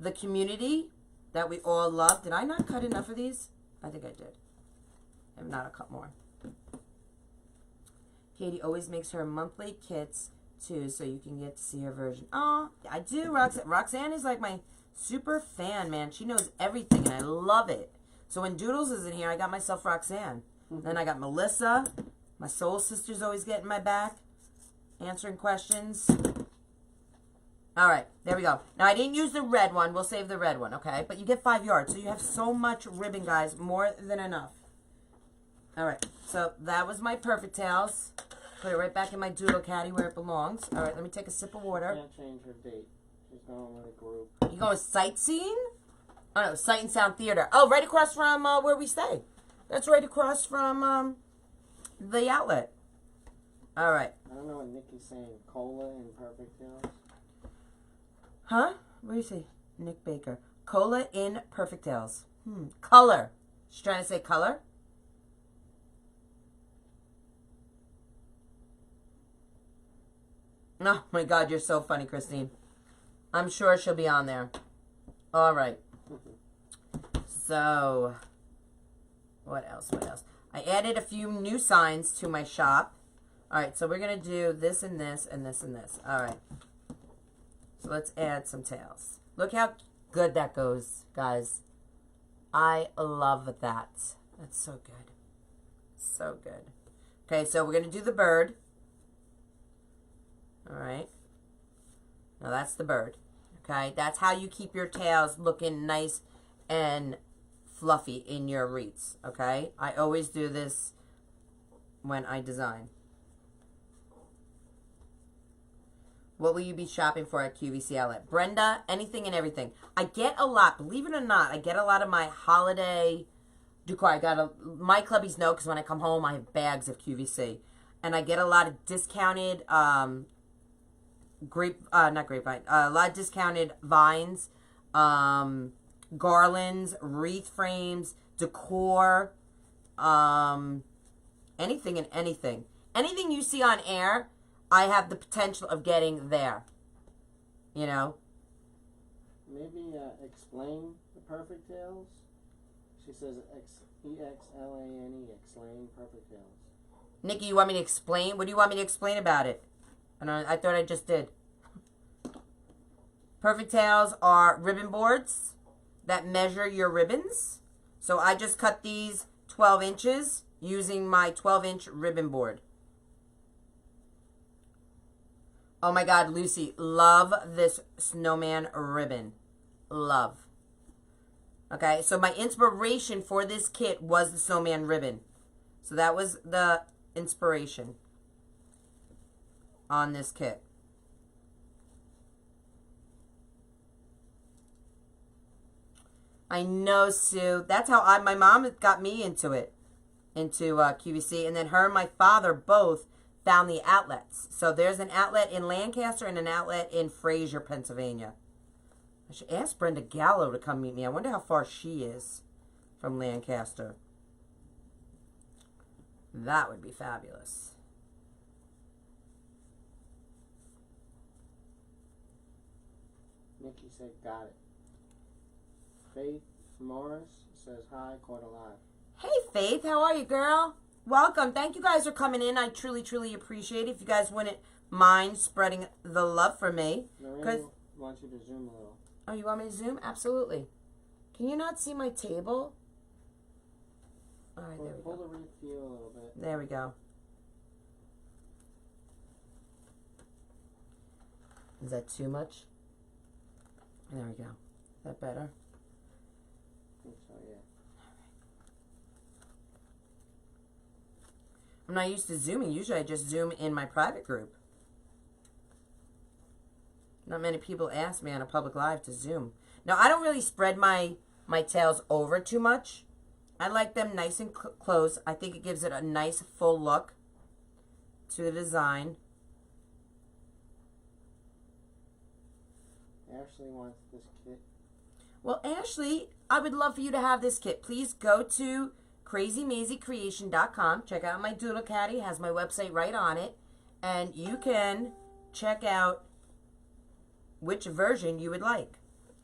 the community that we all love. Did I not cut enough of these? I think I did. If not, I'll cut more. Katie always makes her monthly kits, too, so you can get to see her version. Oh, I do. Roxanne is like my super fan, man. She knows everything, and I love it. So when Doodles isn't here, I got myself Roxanne. Then I got Melissa. My soul sister's always getting my back, answering questions. All right, there we go. Now, I didn't use the red one. We'll save the red one, okay? But you get 5 yards, so you have so much ribbon, guys. More than enough. All right, so that was my Perfect Tails. Put it right back in my Doodle Caddy where it belongs. All right, let me take a sip of water. Can't change her date. She's going with a group. You going sightseeing? Oh, no, Sight and Sound Theater. Oh, right across from where we stay. That's right across from the outlet. All right. I don't know what Nikki's saying. Cola in Perfect Tails? Huh? What do you say? Nick Baker. Cola in Perfect Tails. Color. She's trying to say color? Oh, my God, you're so funny, Christine. I'm sure she'll be on there. All right. So... What else? I added a few new signs to my shop. All right, so we're going to do this and this and this and this. All right. So let's add some tails. Look how good that goes, guys. I love that. That's so good. So good. Okay, so we're going to do the bird. All right. Now that's the bird. Okay, that's how you keep your tails looking nice and fluffy in your wreaths, okay? I always do this when I design. What will you be shopping for at QVC Outlet? Brenda, anything and everything. I get a lot, believe it or not, I get a lot of my holiday decor. My clubbies know because when I come home, I have bags of QVC. And I get a lot of discounted, a lot of discounted vines, garlands, wreath frames, decor, anything and anything. Anything you see on air, I have the potential of getting there. You know? Maybe explain the Perfect Tails. She says E-X-L-A-N-E, explain Perfect Tails. Nikki, you want me to explain? What do you want me to explain about it? I thought I just did. Perfect tails are ribbon boards that measure your ribbons. So I just cut these 12 inches using my 12-inch ribbon board. Oh my God, Lucy, love this Snowman ribbon. Love. Okay, so my inspiration for this kit was the Snowman ribbon. So that was the inspiration on this kit. I know, Sue. That's how my mom got me into it, into QVC. And then her and my father both found the outlets. So there's an outlet in Lancaster and an outlet in Fraser, Pennsylvania. I should ask Brenda Gallo to come meet me. I wonder how far she is from Lancaster. That would be fabulous. Nikki said, got it. Faith Morris says, hi, caught alive. Hey, Faith. How are you, girl? Welcome. Thank you guys for coming in. I truly, truly appreciate it. If you guys wouldn't mind spreading the love for me. Lorraine wants you to zoom a little. Oh, you want me to zoom? Absolutely. Can you not see my table? All right, there we Pull go. the Wreath view a little bit. There we go. Is that too much? There we go. Is that better? I think so, yeah. I'm not used to zooming. Usually I just zoom in my private group. Not many people ask me on a public live to zoom. Now, I don't really spread my tails over too much. I like them nice and close. I think it gives it a nice full look to the design. Ashley wants this kit. Well, Ashley, I would love for you to have this kit. Please go to KrazyMazieKreations.com. Check out my Doodle Caddy. It has my website right on it. And you can check out which version you would like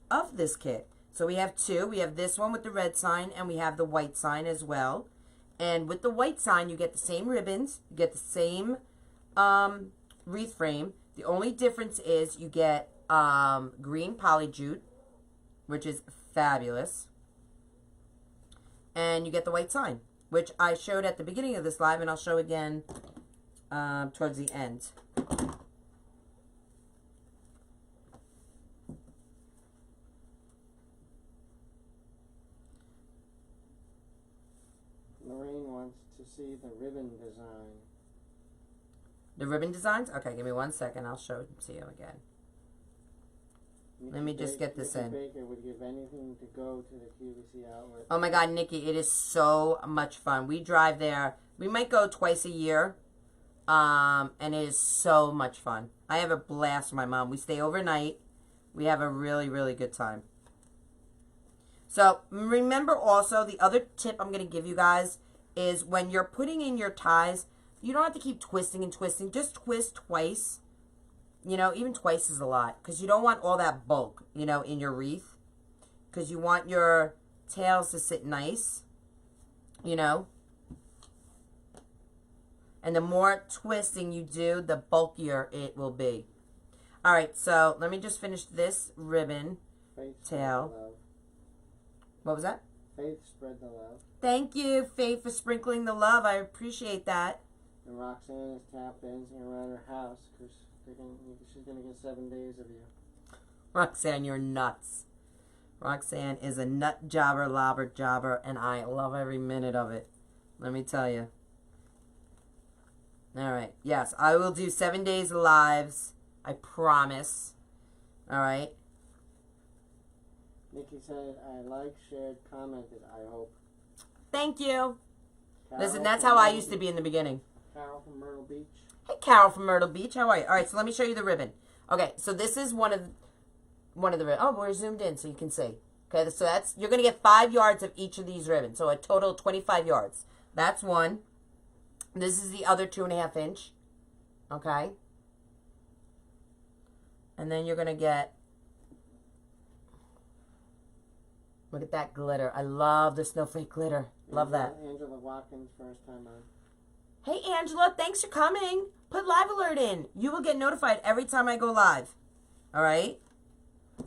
of this kit. So we have two. We have this one with the red sign, and we have the white sign as well. And with the white sign, you get the same ribbons. You get the same wreath frame. The only difference is you get green poly jute, which is fabulous. And you get the white sign, which I showed at the beginning of this live, and I'll show again towards the end. Lorraine wants to see the ribbon design. The ribbon designs? Okay, give me 1 second. I'll show it to you again. Let me just get this in. Baker would give anything to go to the QVC outlet. Oh my God, Nikki, it is so much fun. We drive there. We might go twice a year. And it is so much fun. I have a blast with my mom. We stay overnight. We have a really, really good time. So remember also, the other tip I'm going to give you guys is when you're putting in your ties, you don't have to keep twisting and twisting. Just twist twice. You know, even twice is a lot. Because you don't want all that bulk, you know, in your wreath. Because you want your tails to sit nice. You know. And the more twisting you do, the bulkier it will be. Alright, so let me just finish this ribbon tail. What was that? Faith spread the love. Thank you, Faith, for sprinkling the love. I appreciate that. And Roxanne is tap dancing around her house because she's going to get 7 days of you. Roxanne, you're nuts. Roxanne is a nut jobber, lobber jobber, and I love every minute of it. Let me tell you. Alright, yes, I will do 7 days of lives. I promise. Alright. Nikki said, I like, shared, commented, I hope. Thank you. Carol Listen, that's how I used to be in the beginning. Carol from Myrtle Beach. Hey, Carol from Myrtle Beach. How are you? All right, so let me show you the ribbon. Okay, so this is one of the ribbons. Oh, we're zoomed in so you can see. Okay, so that's, you're going to get 5 yards of each of these ribbons. So a total of 25 yards. That's one. This is the other 2.5 inch. Okay. And then you're going to get, look at that glitter. I love the snowflake glitter. Love that. Angela Watkins, first time on. Hey, Angela, thanks for coming. Put live alert in. You will get notified every time I go live. All right?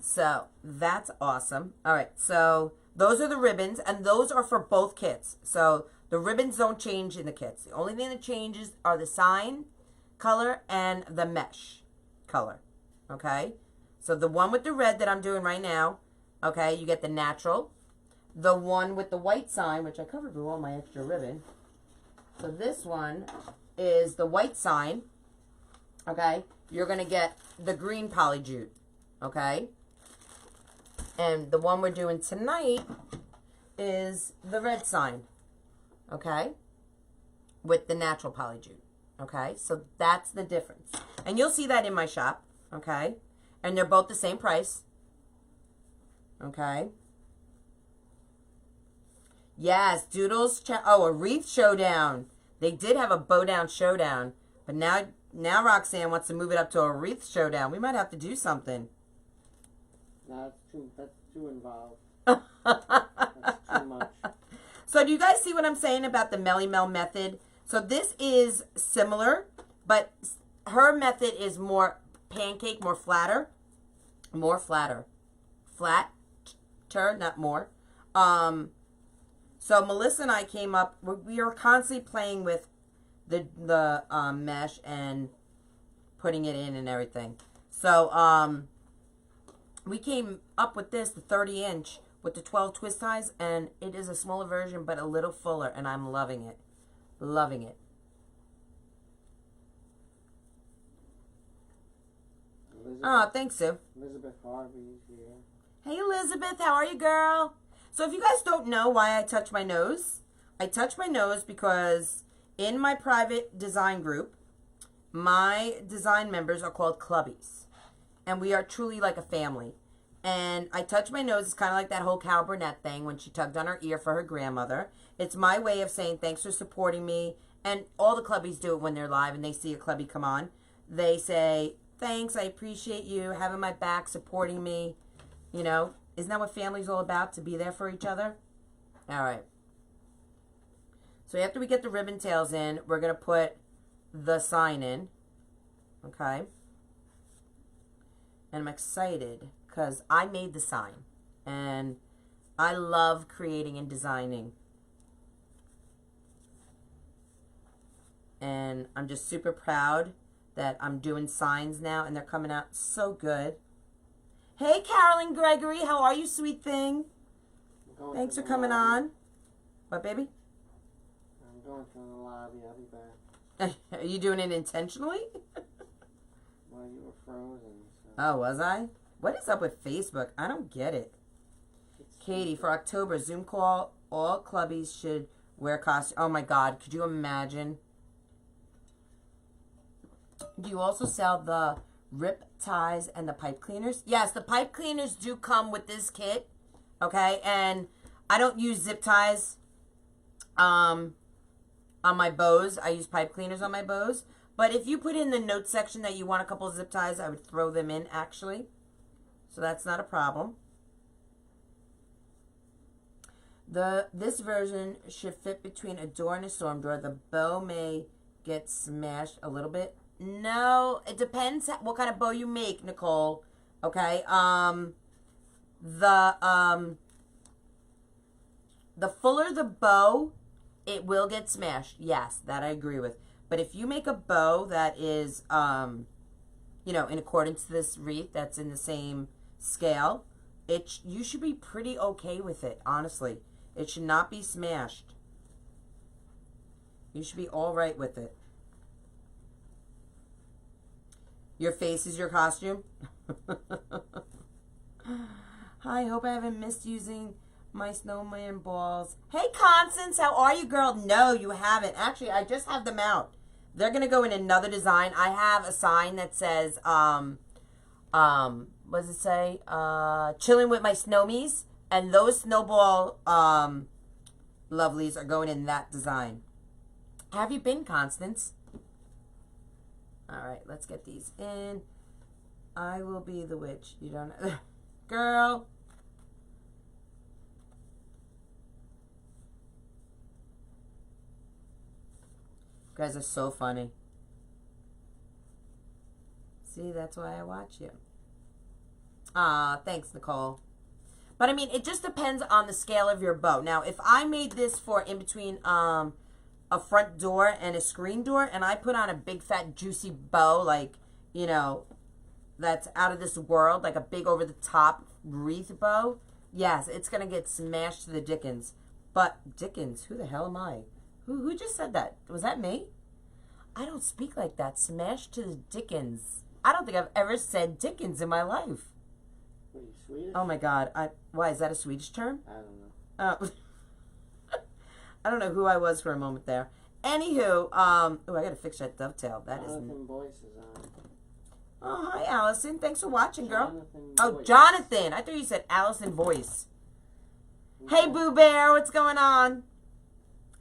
So that's awesome. All right, so those are the ribbons, and those are for both kits. So the ribbons don't change in the kits. The only thing that changes are the sign color and the mesh color. Okay, so the one with the red that I'm doing right now, okay, you get the natural. The one with the white sign, which I covered with all my extra ribbon. So this one is the white sign. Okay, you're going to get the green poly jute. Okay, and the one we're doing tonight is the red sign. Okay, with the natural poly jute. Okay, so that's the difference. And you'll see that in my shop. Okay, and they're both the same price. Okay. Yes, Doodles. A Wreath showdown. They did have a bow down showdown, but now Roxanne wants to move it up to a Wreath showdown. We might have to do something. No, that's too involved. That's too much. So do you guys see what I'm saying about the Melly Mel method? So this is similar, but her method is more pancake, more flatter. Flatter, not more. So Melissa and I came up, we are constantly playing with the mesh and putting it in and everything. So we came up with this, the 30-inch, with the 12 twist ties, and it is a smaller version, but a little fuller, and I'm loving it. Loving it. Oh, thanks, Sue. Elizabeth Harvey's here. Hey, Elizabeth, how are you, girl? So if you guys don't know why I touch my nose, I touch my nose because in my private design group, my design members are called clubbies. And we are truly like a family. And I touch my nose. It's kind of like that whole Cal Burnett thing when she tugged on her ear for her grandmother. It's my way of saying thanks for supporting me. And all the clubbies do it when they're live and they see a clubby come on. They say, thanks, I appreciate you having my back, supporting me. You know, isn't that what family's all about, to be there for each other? All right. So after we get the ribbon tails in, we're going to put the sign in. Okay. And I'm excited because I made the sign. And I love creating and designing. And I'm just super proud that I'm doing signs now, and they're coming out so good. Hey, Carolyn Gregory, how are you, sweet thing? Thanks for coming on. What, baby? I'm going to the lobby. I'll be back. Are you doing it intentionally? Well, you were frozen. So. Oh, was I? What is up with Facebook? I don't get it. Katie, for October, Zoom call, all clubbies should wear costumes. Oh, my God. Could you imagine? Do you also sell the rip ties and the pipe cleaners? Yes, the pipe cleaners do come with this kit. Okay, and I don't use zip ties on my bows. I use pipe cleaners on my bows. But if you put in the notes section that you want a couple of zip ties, I would throw them in, actually. So that's not a problem. This version should fit between a door and a storm door. The bow may get smashed a little bit. No, it depends what kind of bow you make, Nicole. Okay. The fuller the bow, it will get smashed. Yes, that I agree with. But if you make a bow that is, you know, in accordance to this wreath, that's in the same scale, you should be pretty okay with it, honestly. It should not be smashed. You should be all right with it. Your face is your costume? Hi, hope I haven't missed using my snowman balls. Hey, Constance, how are you, girl? No, you haven't. Actually, I just have them out. They're going to go in another design. I have a sign that says, what does it say? Chilling with my snowmies. And those snowball lovelies are going in that design. Have you been, Constance? All right, let's get these in. I will be the witch. You don't know. Girl. You guys are so funny. See, that's why I watch you. Thanks, Nicole. But I mean, it just depends on the scale of your bow. Now, if I made this for in between a front door and a screen door, and I put on a big fat juicy bow, like, you know, that's out of this world, like a big over the top wreath bow, yes, it's gonna get smashed to the dickens. But Dickens, who the hell am I? Who just said that? Was that me? I don't speak like that. Smashed to the dickens. I don't think I've ever said dickens in my life. What are you, Swedish? Oh my God! Why is that a Swedish term? I don't know. I don't know who I was for a moment there. Anywho, oh, I gotta fix that dovetail. That is. Jonathan Boyce is on. Oh, hi, Allison. Thanks for watching, girl. Jonathan Oh, Boyce. Jonathan. I thought you said Allison Voice. Hey, Boo Bear, what's going on?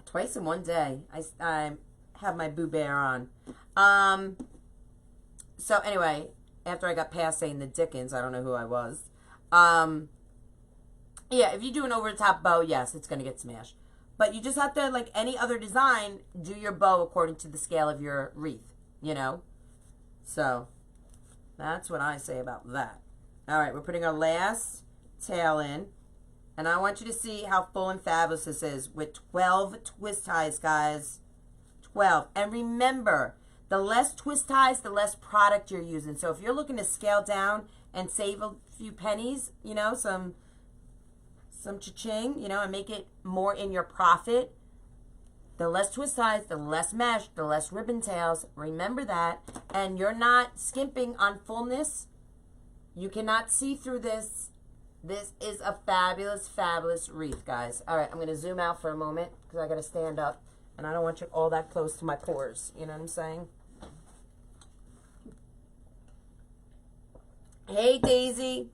Twice in one day, I have my Boo Bear on. So anyway, after I got past saying the Dickens, I don't know who I was. Yeah, if you do an over-the-top bow, yes, it's going to get smashed. But you just have to, like any other design, do your bow according to the scale of your wreath, you know? So, that's what I say about that. All right, we're putting our last tail in. And I want you to see how full and fabulous this is with 12 twist ties, guys. 12. And remember, the less twist ties, the less product you're using. So if you're looking to scale down and save a few pennies, you know, some cha-ching, you know, and make it more in your profit, the less twist ties, the less mesh, the less ribbon tails. Remember that. And you're not skimping on fullness. You cannot see through this. This is a fabulous, fabulous wreath, guys. All right, I'm going to zoom out for a moment because I got to stand up. And I don't want you all that close to my pores. You know what I'm saying? Hey, Daisy.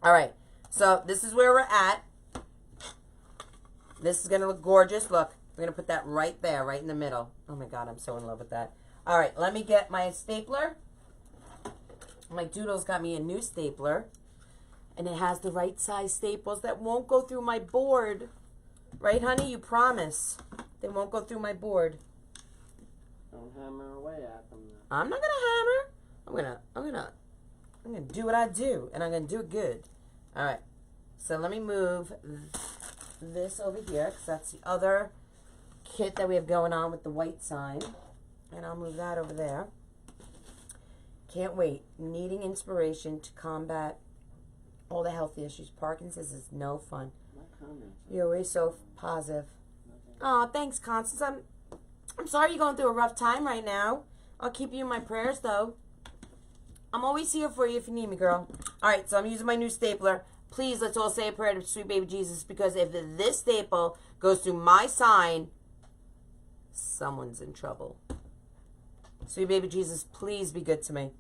All right, so this is where we're at. This is going to look gorgeous. Look, we're going to put that right there, right in the middle. Oh, my God, I'm so in love with that. All right, let me get my stapler. My Doodle's got me a new stapler. And it has the right size staples that won't go through my board. Right, honey? You promise. They won't go through my board. Don't hammer away at them. Though. I'm not gonna hammer. I'm gonna do what I do, and I'm gonna do it good. All right. So let me move this over here, because that's the other kit that we have going on with the white sign, and I'll move that over there. Can't wait. Needing inspiration to combat all the health issues. Parkinson's is no fun. My comments. You're always so positive. Oh, thanks, Constance. I'm sorry you're going through a rough time right now. I'll keep you in my prayers, though. I'm always here for you if you need me, girl. All right, so I'm using my new stapler. Please, let's all say a prayer to sweet baby Jesus, because if this staple goes through my sign, someone's in trouble. Sweet baby Jesus, please be good to me.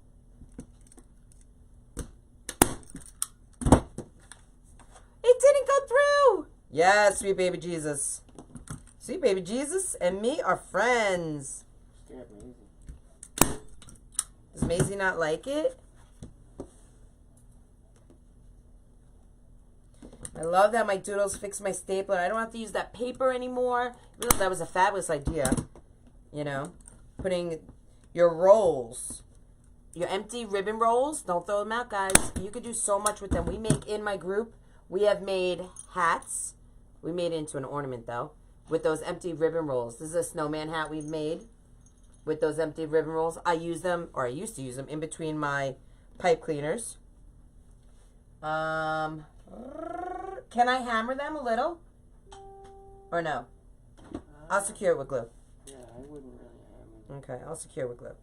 It didn't go through. Yes, sweet baby Jesus. Sweet baby Jesus and me are friends. Scared Maisie. Does Maisie not like it? I love that my Doodles fixed my stapler. I don't have to use that paper anymore. Really, that was a fabulous idea. You know, putting your rolls, your empty ribbon rolls, don't throw them out, guys. You could do so much with them. We make in my group, we have made hats. We made it into an ornament, though, with those empty ribbon rolls. This is a snowman hat we've made with those empty ribbon rolls. I use them, or I used to use them, in between my pipe cleaners. Can I hammer them a little? Or no? I'll secure it with glue. Yeah, I wouldn't really hammer. Okay, I'll secure it with glue.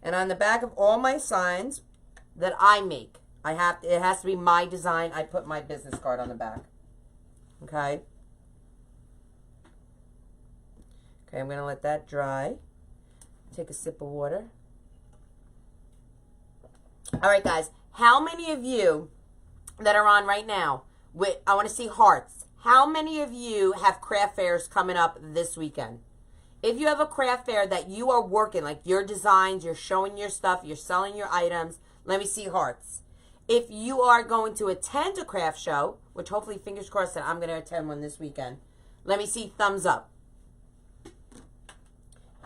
And on the back of all my signs that I make, it has to be my design. I put my business card on the back. Okay? Okay, I'm going to let that dry. Take a sip of water. All right, guys. How many of you that are on right now, I want to see hearts. How many of you have craft fairs coming up this weekend? If you have a craft fair that you are working, like your designs, you're showing your stuff, you're selling your items, let me see hearts. If you are going to attend a craft show, which hopefully, fingers crossed, that I'm going to attend one this weekend, let me see thumbs up.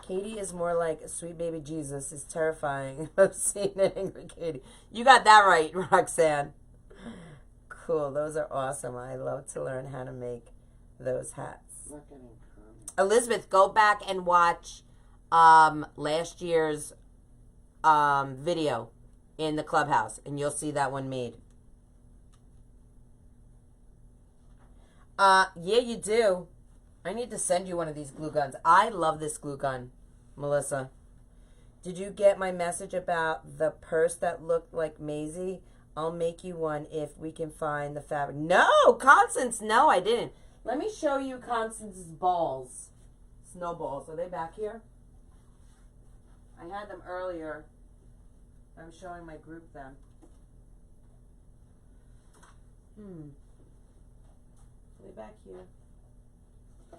Katie is more like sweet baby Jesus. Is terrifying. I've seen an angry Katie. You got that right, Roxanne. Cool. Those are awesome. I love to learn how to make those hats. Elizabeth, go back and watch last year's video in the Clubhouse, and you'll see that one made. Yeah, you do. I need to send you one of these glue guns. I love this glue gun, Melissa. Did you get my message about the purse that looked like Mazie? I'll make you one if we can find the fabric. No, Constance, no, I didn't. Let me show you Constance's balls. Snowballs. Are they back here? I had them earlier. I'm showing my group them. Are they back here?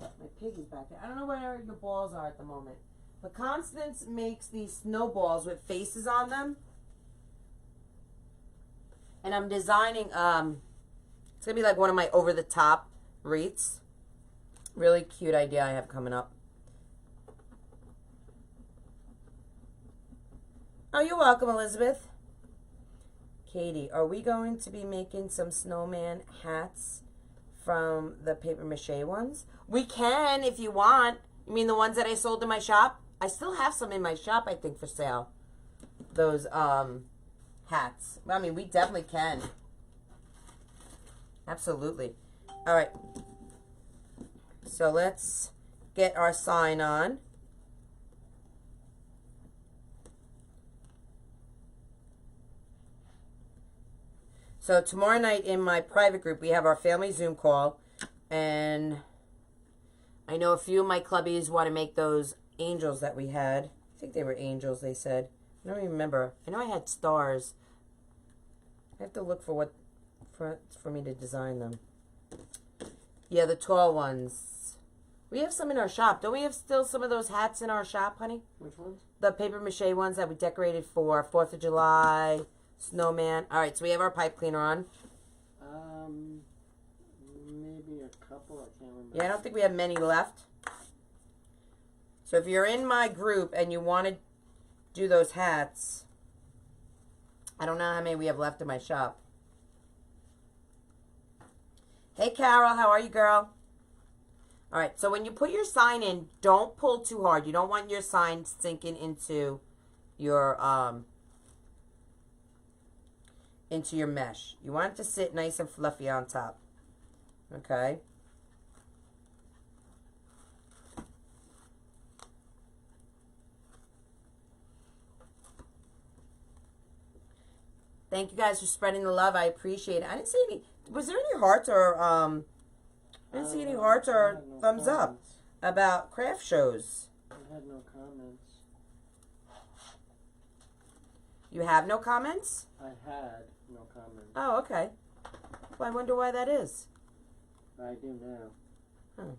My piggy's back here. I don't know where your balls are at the moment. But Constance makes these snowballs with faces on them. And I'm designing, it's going to be like one of my over-the-top wreaths. Really cute idea I have coming up. Oh, you're welcome, Elizabeth. Katie, are we going to be making some snowman hats from the paper mache ones? We can if you want. You mean the ones that I sold in my shop? I still have some in my shop, I think, for sale. Those hats. I mean, we definitely can. Absolutely. All right. So let's get our sign on. So tomorrow night in my private group, we have our family Zoom call. And I know a few of my clubbies want to make those angels that we had. I think they were angels, they said. I don't even remember. I know I had stars. I have to look for what for me to design them. Yeah, the tall ones. We have some in our shop. Don't we have still some of those hats in our shop, honey? Which ones? The paper mache ones that we decorated for 4th of July, Snowman. All right, so we have our pipe cleaner on. Maybe a couple. I can't remember. Yeah, I don't think we have many left. So if you're in my group and you want to do those hats, I don't know how many we have left in my shop. Hey, Carol, how are you, girl? All right, so when you put your sign in, don't pull too hard. You don't want your sign sinking into your mesh. You want it to sit nice and fluffy on top. Okay? Thank you guys for spreading the love. I appreciate it. I didn't see any. Was there any hearts or I didn't see any hearts or thumbs up about craft shows. I had no comments. You have no comments? I had no comments. Oh, okay. Well, I wonder why that is. I do now. Huh.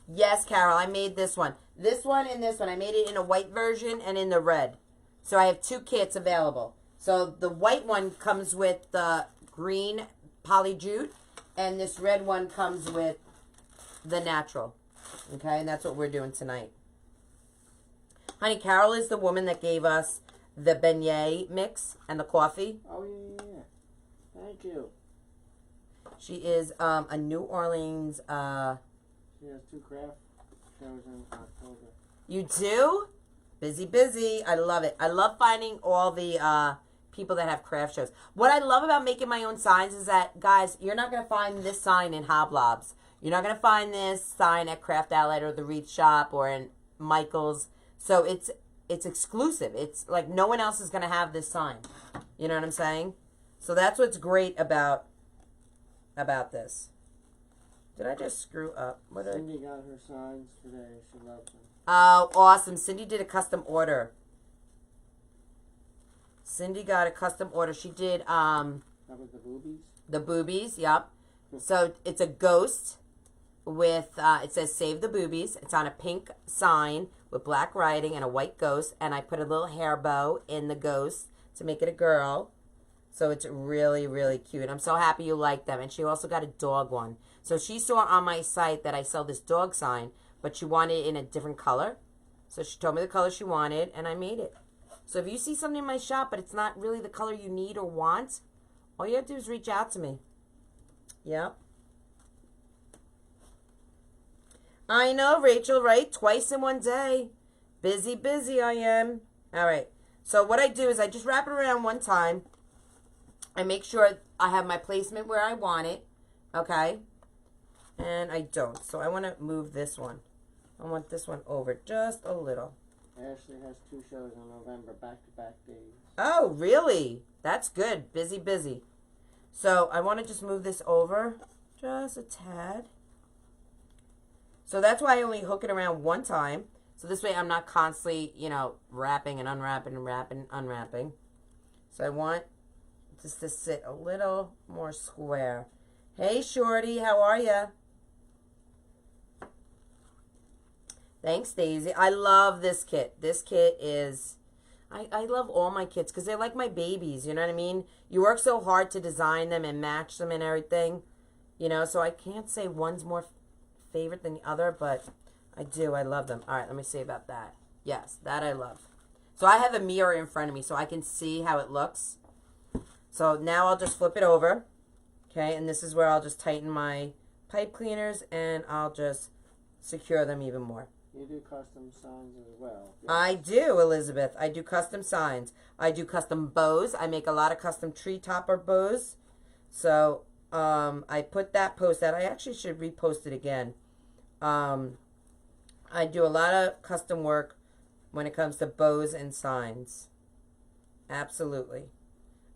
Yes, Carol, I made this one. This one and this one. I made it in a white version and in the red. So I have 2 kits available. So the white one comes with the green poly jute, and this red one comes with the natural. Okay, and that's what we're doing tonight. Honey, Carol is the woman that gave us the beignet mix and the coffee. Oh, yeah. Thank you. She is a New Orleans... She has 2 craft shows in October. You do? Busy, busy. I love it. I love finding all the people that have craft shows. What I love about making my own signs is that, guys, you're not going to find this sign in Hoblobs. You're not going to find this sign at Craft Outlet or the Wreath Shop or in Michael's. So it's exclusive. It's like no one else is going to have this sign. You know what I'm saying? So that's what's great about this. Did I just screw up? Cindy got her signs today. She loves them. Oh, awesome. Cindy did a custom order. Cindy got a custom order. She did, That was the boobies? The boobies, yep. So it's a ghost with, it says Save the Boobies. It's on a pink sign with black writing and a white ghost. And I put a little hair bow in the ghost to make it a girl. So it's really, really cute. I'm so happy you like them. And she also got a dog one. So she saw on my site that I sell this dog sign, but she wanted it in a different color. So she told me the color she wanted, and I made it. So if you see something in my shop, but it's not really the color you need or want, all you have to do is reach out to me. Yep. I know, Rachel, right? Twice in one day. Busy, busy I am. All right. So what I do is I just wrap it around one time. I make sure I have my placement where I want it. Okay? And I don't. So I want to move this one. I want this one over just a little. Ashley has 2 shows in November, back-to-back days. Oh, really? That's good. Busy, busy. So I want to just move this over just a tad. So that's why I only hook it around one time. So this way I'm not constantly, you know, wrapping and unwrapping and wrapping and unwrapping. So I want just to sit a little more square. Hey, Shorty, how are you? Thanks, Daisy. I love this kit. This kit is... I love all my kits because they're like my babies, you know what I mean? You work so hard to design them and match them and everything, you know, so I can't say one's more favorite than the other, but I do. I love them. All right, let me see about that. Yes, that I love. So I have a mirror in front of me so I can see how it looks. So now I'll just flip it over, okay, and this is where I'll just tighten my pipe cleaners and I'll just secure them even more. You do custom signs as well. Yes. I do, Elizabeth. I do custom signs. I do custom bows. I make a lot of custom tree topper bows. So I put that post out. I actually should repost it again. I do a lot of custom work when it comes to bows and signs. Absolutely.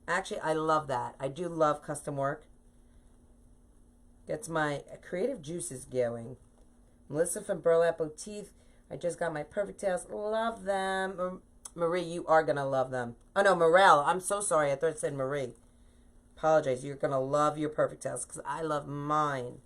Actually, I love that. I do love custom work. Gets my creative juices going. Melissa from Burlap Bowtique. I just got my perfect tails. Love them. Marie, you are going to love them. Oh, no, Morel. I'm so sorry. I thought it said Marie. Apologize. You're going to love your perfect tails because I love mine.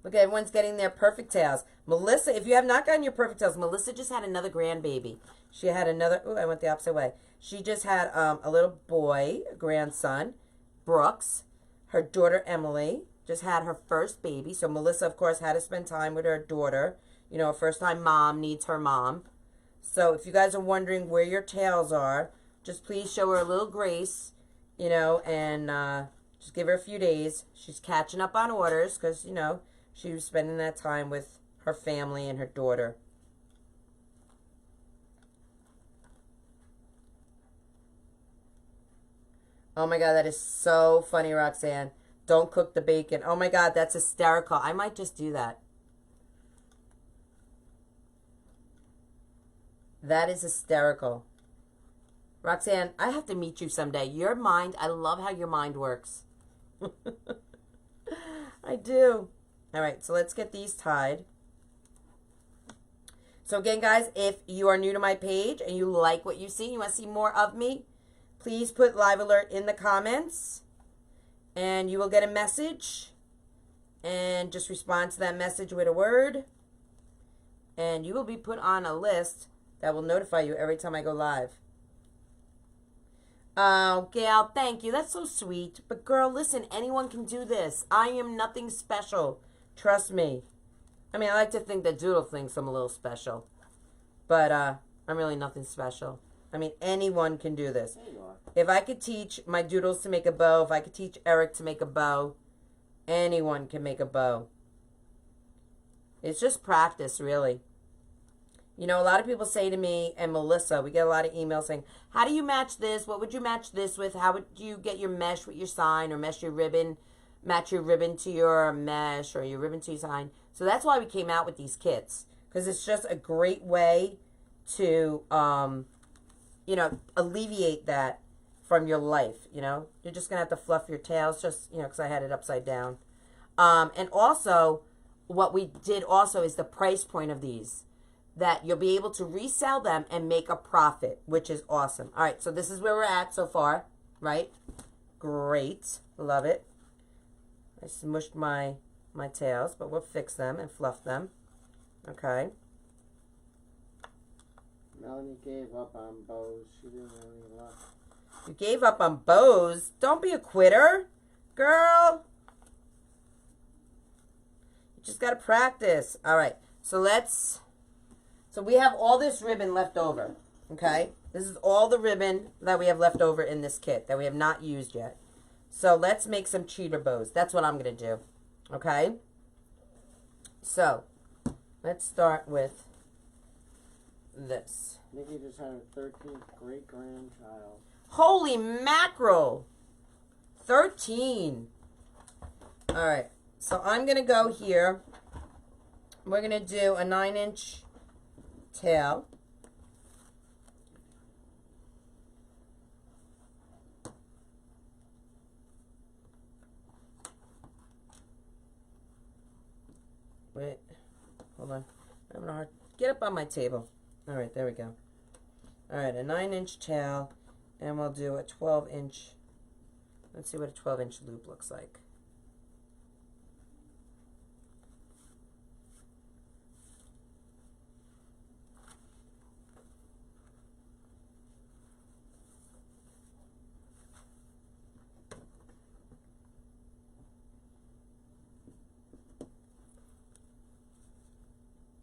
Look, everyone's getting their perfect tails. Melissa, if you have not gotten your perfect tails, Melissa just had another grandbaby. She had another... Ooh, I went the opposite way. She just had a little boy, a grandson, Brooks. Her daughter, Emily, just had her first baby. So Melissa, of course, had to spend time with her daughter. You know, a first-time mom needs her mom. So if you guys are wondering where your tails are, just please show her a little grace, you know, and just give her a few days. She's catching up on orders because, you know, she was spending that time with her family and her daughter. Oh my God, that is so funny, Roxanne. Don't cook the bacon. Oh my God, that's hysterical. I might just do that. That is hysterical. Roxanne, I have to meet you someday. Your mind, I love how your mind works. I do. All right, so let's get these tied. So again, guys, if you are new to my page and you like what you see, you want to see more of me, please put live alert in the comments and you will get a message and just respond to that message with a word and you will be put on a list that will notify you every time I go live. Oh, Gail, thank you. That's so sweet. But girl, listen, anyone can do this. I am nothing special. Trust me. I mean, I like to think that Doodle thinks I'm a little special. But I'm really nothing special. I mean, anyone can do this. There you are. If I could teach my doodles to make a bow, if I could teach Eric to make a bow, anyone can make a bow. It's just practice, really. You know, a lot of people say to me, and Melissa, we get a lot of emails saying, how do you match this? What would you match this with? How would you get your mesh with your sign or mesh your ribbon? Match your ribbon to your mesh or your ribbon to your sign. So that's why we came out with these kits. Because it's just a great way to... you know, alleviate that from your life, you know. You're just going to have to fluff your tails just, you know, because I had it upside down. And also, what we did also is the price point of these. That you'll be able to resell them and make a profit, which is awesome. All right, so this is where we're at so far, right? Great. Love it. I smushed my tails, but we'll fix them and fluff them. Okay. Melanie gave up on bows. She didn't have any luck. You gave up on bows? Don't be a quitter. Girl, just got to practice. All right. So we have all this ribbon left over. Okay. This is all the ribbon that we have left over in this kit that we have not used yet. So let's make some cheater bows. That's what I'm going to do. Okay. So let's start with this. Nikki just had a 13th great-grandchild. Holy mackerel. 13. All right. So I'm going to go here. We're going to do a 9-inch tail. Wait. Hold on. I'm having a hard... Get up on my table. All right. There we go. All right. A 9-inch tail. And we'll do a 12-inch. Let's see what a 12-inch loop looks like.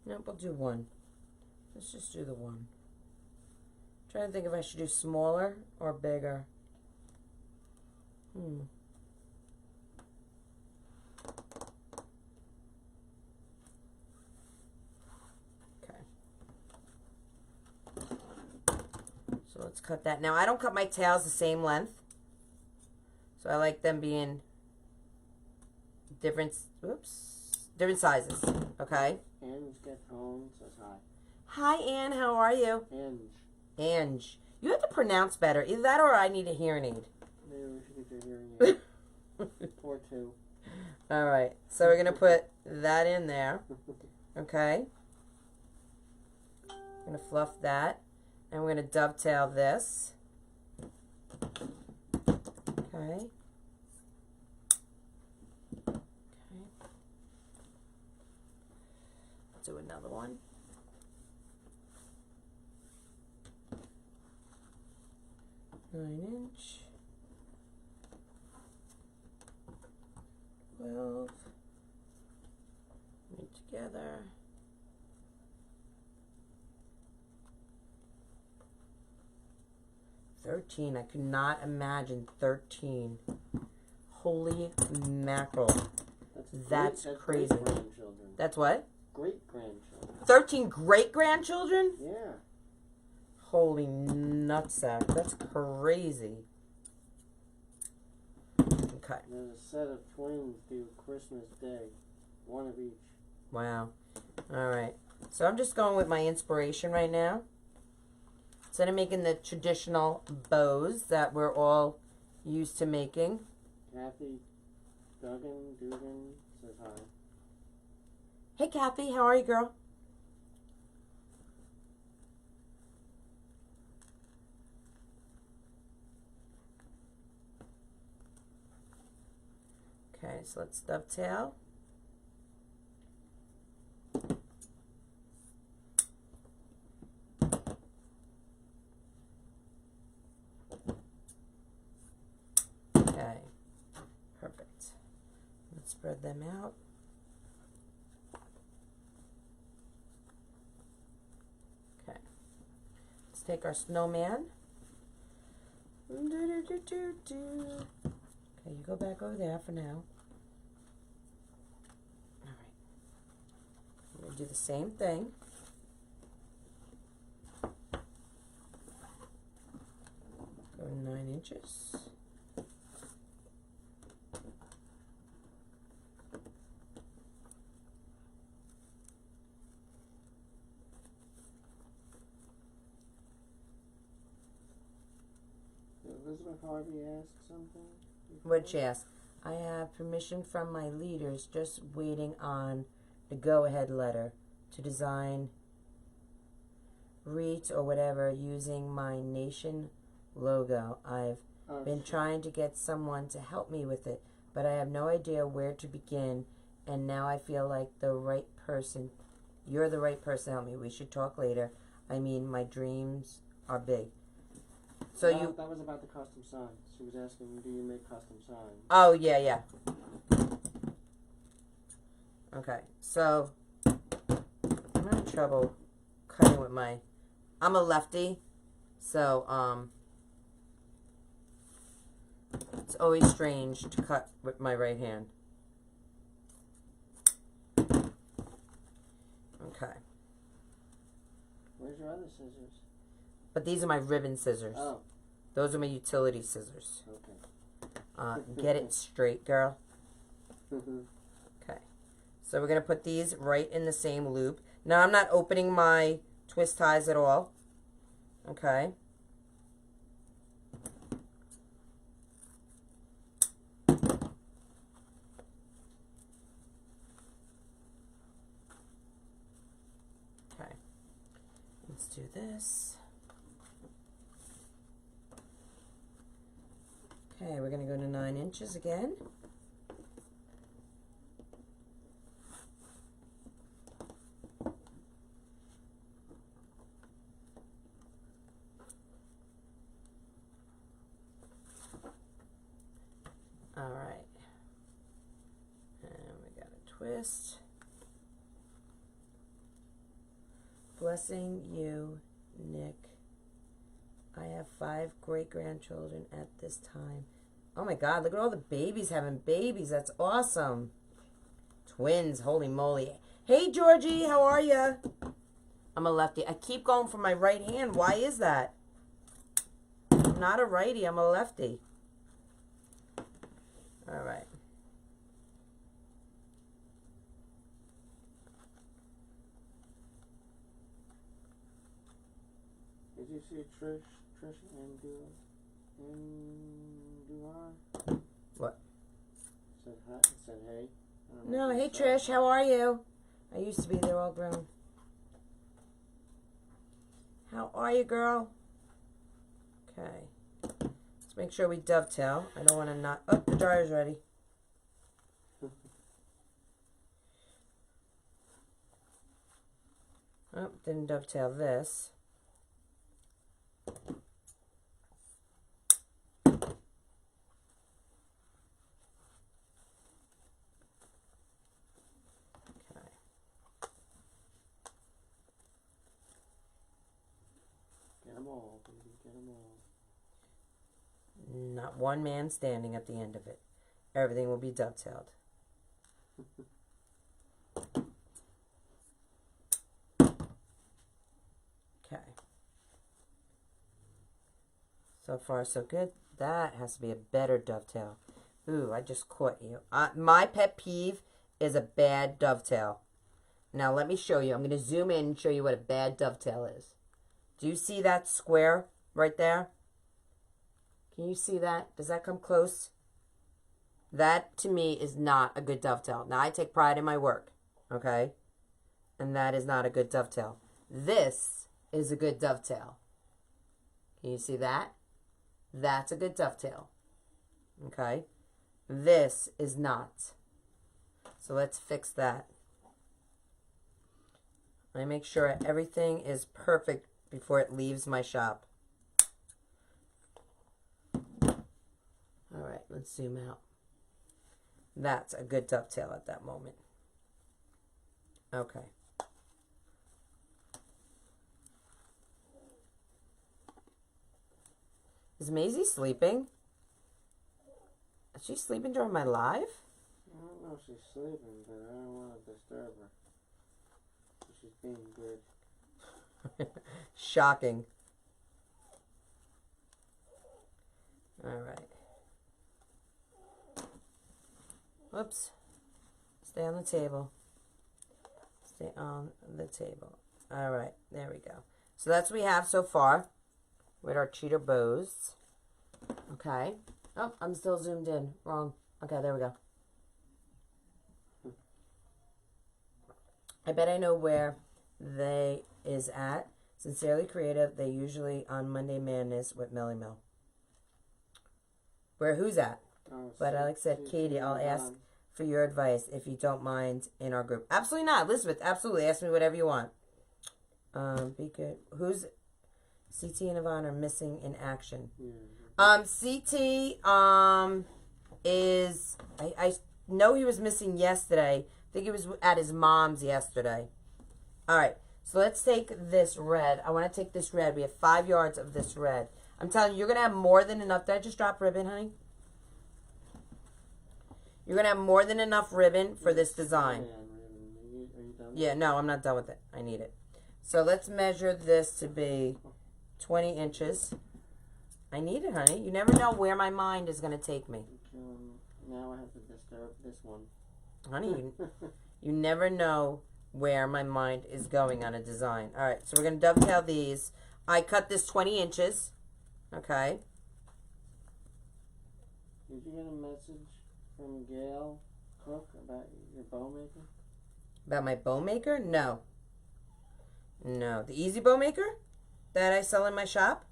Nope, we'll do one. Let's just do the one. Trying to think if I should do smaller or bigger. Okay. So let's cut that. Now, I don't cut my tails the same length. So I like them being different sizes. Okay? Ange gets home, says hi. Hi, Anne. How are you? Ange. You have to pronounce better. Either that or I need a hearing aid. Maybe we should get your hearing aid. Or two. All right. So we're going to put that in there. Okay. I'm going to fluff that. And we're going to dovetail this. Okay. Do another one. Nine-inch. 12. Put it together. 13. I could not imagine 13. Holy mackerel. That's crazy. That's what? Great-grandchildren. 13 great-grandchildren? Yeah. Holy nutsack. That's crazy. Okay. There's a set of twins due Christmas Day. One of each. Wow. All right. So I'm just going with my inspiration right now. Instead of making the traditional bows that we're all used to making. Kathy Dugan says hi. Hey, Kathy. How are you, girl? Okay, so let's dovetail. Okay, perfect. Let's spread them out. Okay, let's take our snowman. Okay, you go back over there for now. All right. I'm going to do the same thing. Go 9 inches. Elizabeth Harvey asked something? What'd she ask? I have permission from my leaders, just waiting on the go-ahead letter to design wreaths or whatever using my nation logo. I've been trying to get someone to help me with it, but I have no idea where to begin, and now I feel like the right person. You're the right person to help me. We should talk later. I mean, my dreams are big. So that was about the custom signs. She was asking, do you make custom signs? Oh, yeah. Okay, so I'm having trouble cutting with my... I'm a lefty, so it's always strange to cut with my right hand. Okay. Where's your other scissors? But these are my ribbon scissors. Oh. Those are my utility scissors. Okay. Get it straight, girl. Okay. So we're going to put these right in the same loop. Now I'm not opening my twist ties at all. Okay. Okay. Let's do this. Okay, we're going to go to 9 inches again. All right. And we got a twist. Blessing you, Nick. I have 5 great-grandchildren at this time. Oh my God, look at all the babies having babies. That's awesome. Twins, holy moly. Hey, Georgie, how are you? I'm a lefty. I keep going for my right hand. Why is that? I'm not a righty, I'm a lefty. All right. Did you see Trish and Duhan? What? Said hi. Said hey. No, hey Trish, how are you? I used to be there all grown. How are you, girl? Okay. Let's make sure we dovetail. I don't want to not... Oh, the dryer's ready. Oh, didn't dovetail this. All, baby, get them all. Not one man standing at the end of it. Everything will be dovetailed. Okay. So far, so good. That has to be a better dovetail. Ooh, I just caught you. My pet peeve is a bad dovetail. Now, let me show you. I'm going to zoom in and show you what a bad dovetail is. Do you see that square right there? Can you see that? Does that come close? That, to me, is not a good dovetail. Now, I take pride in my work, okay? And that is not a good dovetail. This is a good dovetail. Can you see that? That's a good dovetail, okay? This is not. So let's fix that. I make sure everything is perfect before it leaves my shop. All right, let's zoom out. That's a good dovetail at that moment. Okay. Is Maisie sleeping? Is she sleeping during my live? I don't know if she's sleeping, but I don't want to disturb her. She's being good. Shocking. All right. Whoops. Stay on the table. Stay on the table. All right. There we go. So that's what we have so far with our cheater bows. Okay. Oh, I'm still zoomed in. Wrong. Okay, there we go. I bet I know where they is at. Sincerely Creative. They usually on Monday Madness with Melly Mill. Where who's at? But Alex said, Katie, I'll ask for your advice if you don't mind in our group. Absolutely not. Elizabeth, absolutely. Ask me whatever you want. Be good. Who's CT and Yvonne are missing in action? CT is I know he was missing yesterday. think he was at his mom's yesterday. All right, so let's take this red. I want to take this red. We have 5 yards of this red. I'm telling you, you're going to have more than enough. Did I just drop ribbon, honey? You're going to have more than enough ribbon for this design. Are you done? Yeah, no, I'm not done with it. I need it. So let's measure this to be 20 inches. I need it, honey. You never know where my mind is going to take me. Now I have to disturb this one. Honey, you never know where my mind is going on a design. All right, so we're going to dovetail these. I cut this 20 inches. Okay. Did you get a message from Gail Cook about your bow maker? About my bow maker? No. No. The Easy Bow Maker that I sell in my shop?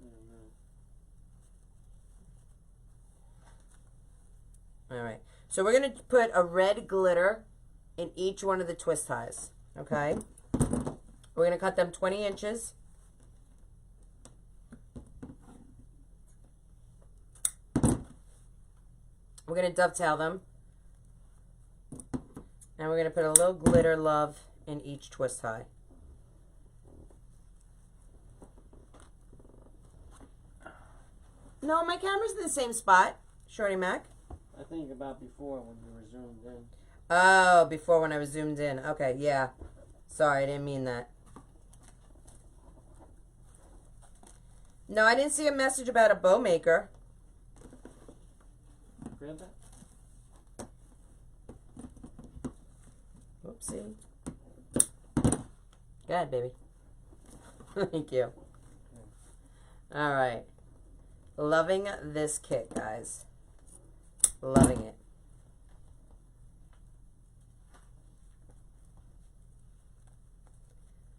I don't know. All right. So we're going to put a red glitter in each one of the twist ties. Okay? We're going to cut them 20 inches. We're going to dovetail them. And we're going to put a little glitter love in each twist tie. No, my camera's in the same spot, Shorty Mac. I think about before when you were zoomed in. Oh, before when I was zoomed in. Okay, yeah. Sorry, I didn't mean that. No, I didn't see a message about a bow maker. Grab that. Oopsie. Go ahead, baby. Thank you. All right. Loving this kit, guys. Loving it.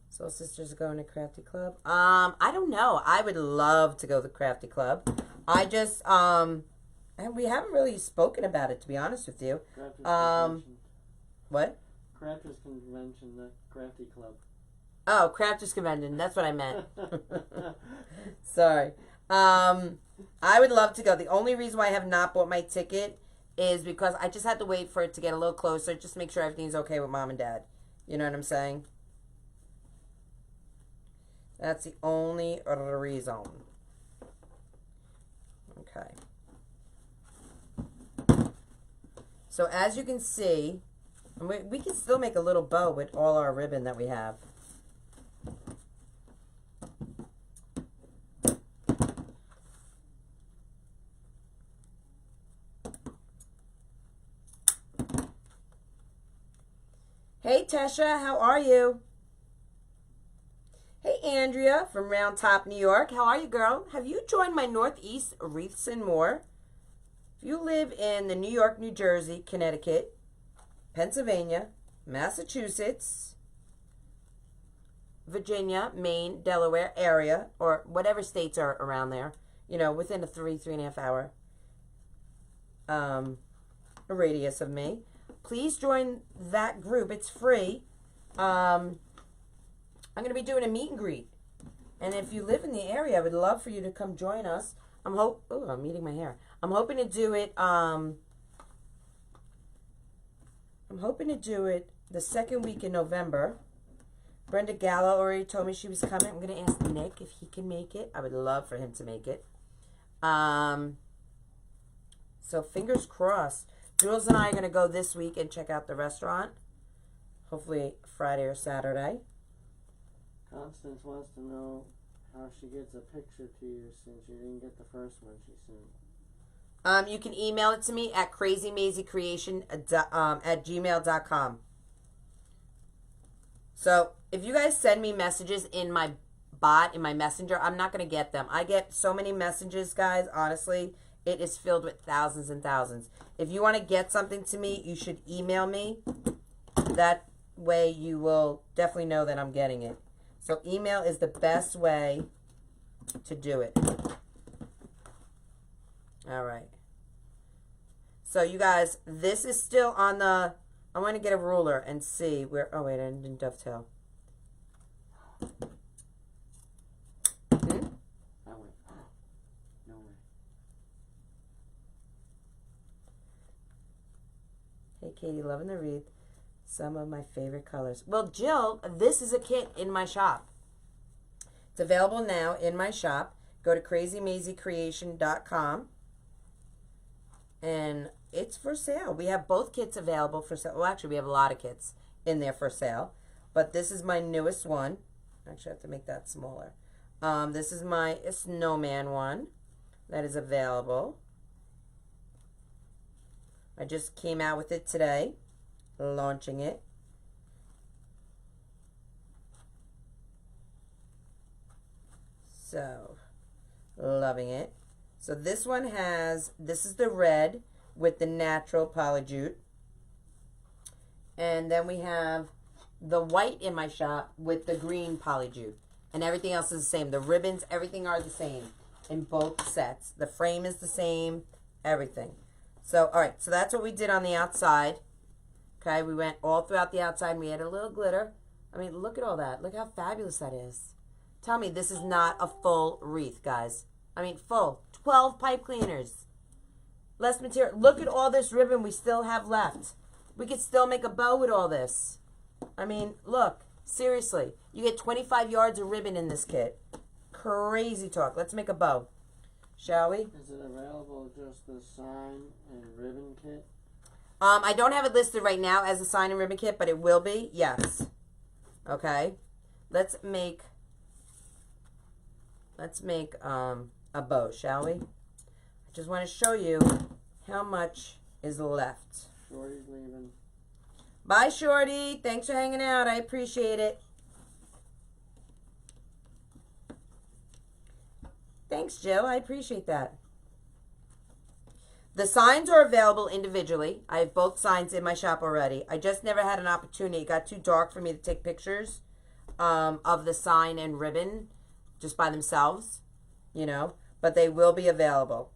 Soul Sisters are going to Crafty Club. I don't know. I would love to go to the Crafty Club. I just, and we haven't really spoken about it, to be honest with you. What? Crafters Convention, the Crafty Club. Oh, Crafters Convention. That's what I meant. Sorry. I would love to go. The only reason why I have not bought my ticket is because I just had to wait for it to get a little closer, just to make sure everything's okay with Mom and Dad. You know what I'm saying? That's the only reason. Okay. So as you can see, we can still make a little bow with all our ribbon that we have. Hey Tesha, how are you? Hey Andrea from Round Top, New York. How are you, girl? Have you joined my Northeast Wreaths and More? If you live in the New York, New Jersey, Connecticut, Pennsylvania, Massachusetts, Virginia, Maine, Delaware area, or whatever states are around there, you know, within a 3.5 hour radius of me, please join that group. It's free. I'm going to be doing a meet and greet. And if you live in the area, I would love for you to come join us. I'm eating my hair. I'm hoping to do it the second week in November. Brenda Gallo already told me she was coming. I'm going to ask Nick if he can make it. I would love for him to make it. So fingers crossed. Jules and I are going to go this week and check out the restaurant. Hopefully Friday or Saturday. Constance wants to know how she gets a picture to you since you didn't get the first one she sent. You can email it to me at Krazy Mazie Kreations at gmail.com. So if you guys send me messages in my bot, in my messenger, I'm not going to get them. I get so many messages, guys. Honestly, it is filled with thousands and thousands. If you want to get something to me, you should email me. That way you will definitely know that I'm getting it. So email is the best way to do it. All right. So you guys, this is still on the, I'm going to get a ruler and see where, oh wait, I didn't dovetail. I went, no way. Hey, Katie, loving the wreath. Some of my favorite colors. Well, Jill, this is a kit in my shop. It's available now in my shop. Go to crazymazieCreation.com. And it's for sale. We have both kits available for sale. Well, actually, we have a lot of kits in there for sale. But this is my newest one. Actually, I have to make that smaller. This is my Snowman one that is available. I just came out with it today, launching it. So, loving it. So this one has, this is the red with the natural polyjute. And then we have the white in my shop with the green polyjute. And everything else is the same. The ribbons, everything are the same in both sets. The frame is the same, everything. So, all right, so that's what we did on the outside. Okay, we went all throughout the outside and we had a little glitter. I mean, look at all that. Look how fabulous that is. Tell me this is not a full wreath, guys. I mean, full. 12 pipe cleaners. Less material. Look at all this ribbon we still have left. We could still make a bow with all this. I mean, look. Seriously. You get 25 yards of ribbon in this kit. Crazy talk. Let's make a bow. Shall we? Is it available just the sign and ribbon kit? I don't have it listed right now as a sign and ribbon kit, but it will be. Yes. Okay. Let's make a bow, shall we? I just want to show you how much is left. Shorty's leaving. Bye, Shorty. Thanks for hanging out. I appreciate it. Thanks, Jill. I appreciate that. The signs are available individually. I have both signs in my shop already. I just never had an opportunity. It got too dark for me to take pictures of the sign and ribbon just by themselves, you know. But they will be available.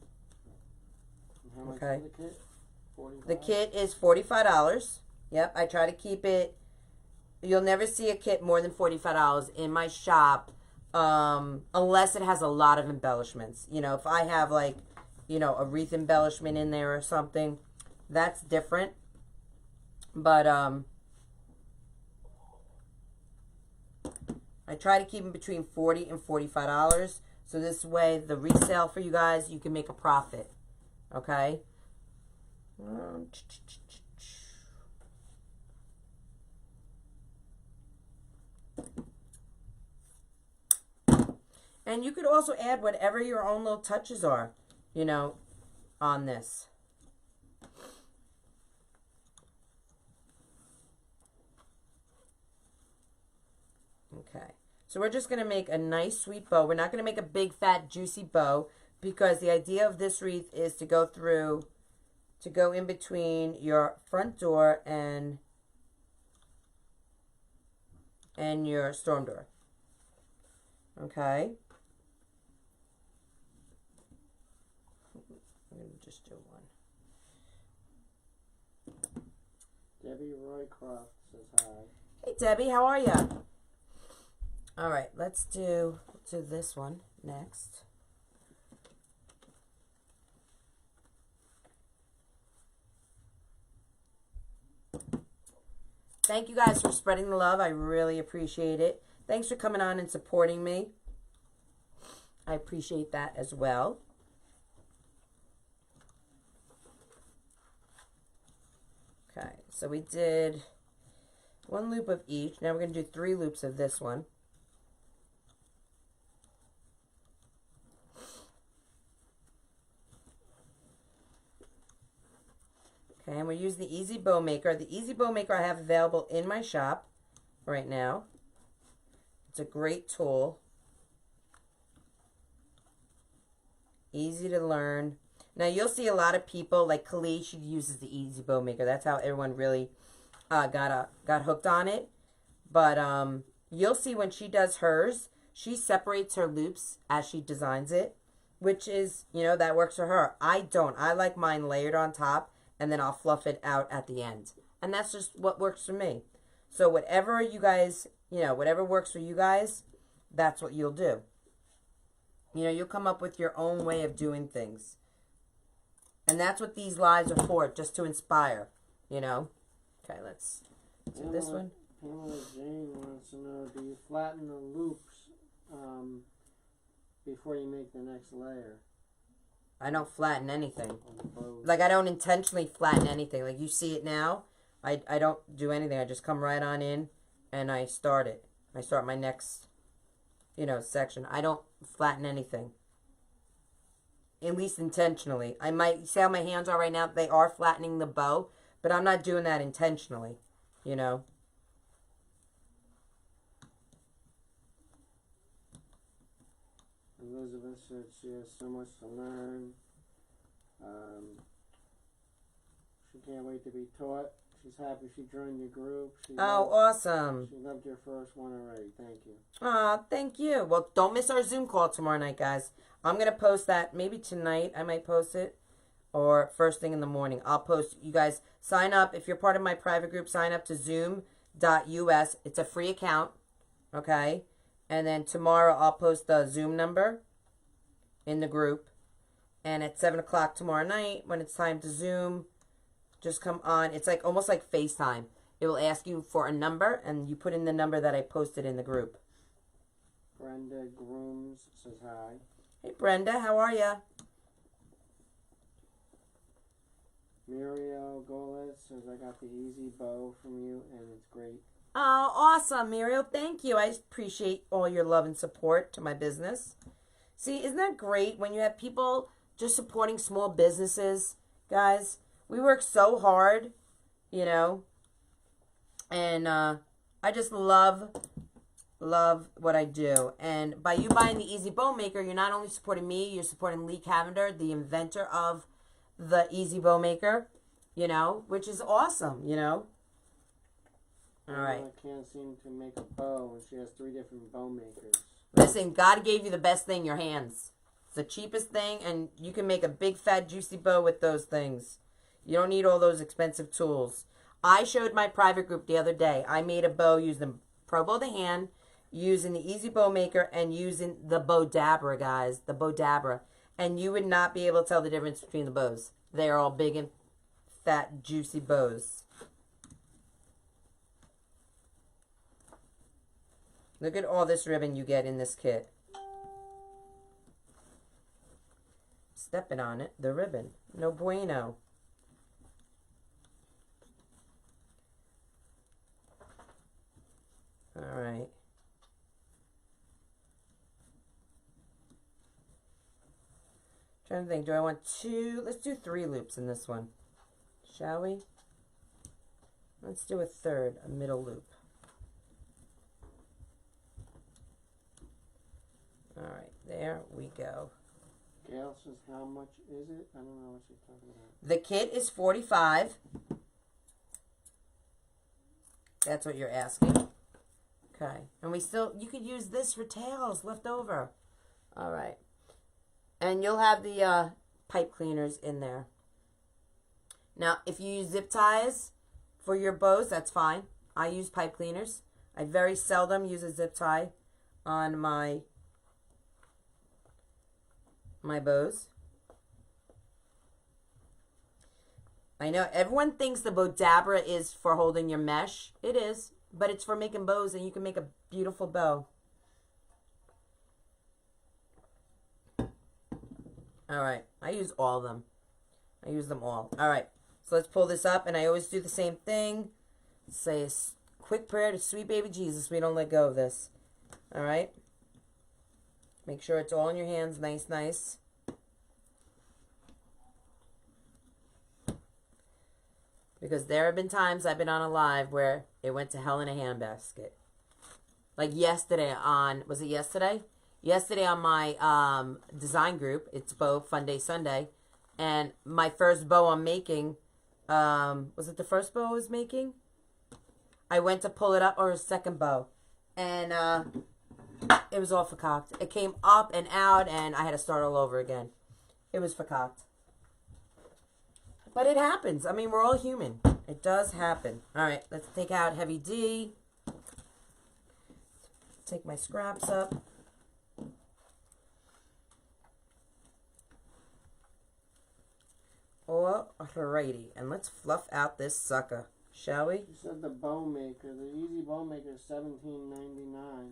How much okay. is the kit? $45? The kit is $45. Yep, I try to keep it. You'll never see a kit more than $45 in my shop unless it has a lot of embellishments. You know, if I have like, you know, a wreath embellishment in there or something, that's different. But I try to keep them between $40 and $45. So this way, the resale for you guys, you can make a profit. Okay? And you could also add whatever your own little touches are, you know, on this. Okay. So we're just going to make a nice sweet bow. We're not going to make a big fat juicy bow because the idea of this wreath is to go through, to go in between your front door and your storm door. Okay. I'm going to just do one. Debbie Roycroft says hi. Hey, Debbie, how are you? All right, let's do this one next. Thank you guys for spreading the love. I really appreciate it. Thanks for coming on and supporting me. I appreciate that as well. Okay, so we did one loop of each. Now we're going to do 3 loops of this one. Okay, and we use the Easy Bow Maker. The Easy Bow Maker I have available in my shop right now. It's a great tool. Easy to learn. Now you'll see a lot of people, like Kali, she uses the Easy Bow Maker. That's how everyone really got hooked on it. But you'll see when she does hers, she separates her loops as she designs it, which is, you know, that works for her. I don't. I like mine layered on top, and then I'll fluff it out at the end. And that's just what works for me. So whatever you guys, you know, whatever works for you guys, that's what you'll do. You know, you'll come up with your own way of doing things. And that's what these lives are for, just to inspire. you know. Okay, let's do this one. Pamela Jane wants to know, do you flatten the loops before you make the next layer? I don't flatten anything. Like, I don't intentionally flatten anything. Like, you see it now. I don't do anything. I just come right on in and I start it. I start my next, you know, section. I don't flatten anything. At least intentionally. I might see how my hands are right now. They are flattening the bow, but I'm not doing that intentionally, you know. Elizabeth said she has so much to learn. She can't wait to be taught. She's happy she joined your group. Awesome. She loved your first one already. Thank you. Thank you. Well, don't miss our Zoom call tomorrow night, guys. I'm going to post that maybe tonight. I might post it. Or first thing in the morning. I'll post. You guys sign up. If you're part of my private group, sign up to zoom.us. It's a free account. Okay? And then tomorrow I'll post the Zoom number in the group. And at 7 o'clock tomorrow night, when it's time to Zoom, just come on. It's like almost like FaceTime. It will ask you for a number, and you put in the number that I posted in the group. Brenda Grooms says hi. Hey, Brenda. How are ya? Muriel Golis says, I got the easy bow from you, and it's great. Oh, awesome, Muriel. Thank you. I appreciate all your love and support to my business. See, isn't that great when you have people just supporting small businesses, guys? We work so hard, you know, and I just love what I do. And by you buying the Easy Bow Maker, you're not only supporting me, you're supporting Lee Cavender, the inventor of the Easy Bow Maker, you know, which is awesome, you know. All right. I can't seem to make a bow, and she has 3 different bow makers. Listen, God gave you the best thing, your hands. It's the cheapest thing, and you can make a big, fat, juicy bow with those things. You don't need all those expensive tools. I showed my private group the other day. I made a bow using Pro Bow the hand, using the Easy Bow Maker, and using the Bow Dabra, guys. The Bow Dabra. And you would not be able to tell the difference between the bows. They are all big and fat, juicy bows. Look at all this ribbon you get in this kit. Stepping on it, the ribbon. No bueno. All right. Trying to think, do I want 2? Let's do 3 loops in this one. Shall we? Let's do a third, a middle loop. All right, there we go. Gail says, how much is it? I don't know what she's talking about. The kit is $45. That's what you're asking. Okay, and you could use this for tails left over. All right. And you'll have the pipe cleaners in there. Now, if you use zip ties for your bows, that's fine. I use pipe cleaners. I very seldom use a zip tie on my bows. I know everyone thinks the Bow Dabra is for holding your mesh. It is, but it's for making bows, and you can make a beautiful bow. All right, I use all of them. I use them all. All right, so let's pull this up, and I always do the same thing. Say a quick prayer to sweet baby Jesus. We don't let go of this. All right. Make sure it's all in your hands, nice, nice. Because there have been times I've been on a live where it went to hell in a handbasket. Like yesterday on, was it yesterday? Yesterday on my design group, it's Bow Fun Day Sunday, and my first bow I'm making, was it the first bow I was making? I went to pull it up, or a second bow, and it was all vercocked. It came up and out, and I had to start all over again. It was vercocked. But it happens. I mean, we're all human. It does happen. All right, let's take out heavy D. Take my scraps up. Alrighty, and let's fluff out this sucker, shall we? You said the bow maker. The easy bow maker is $17.99.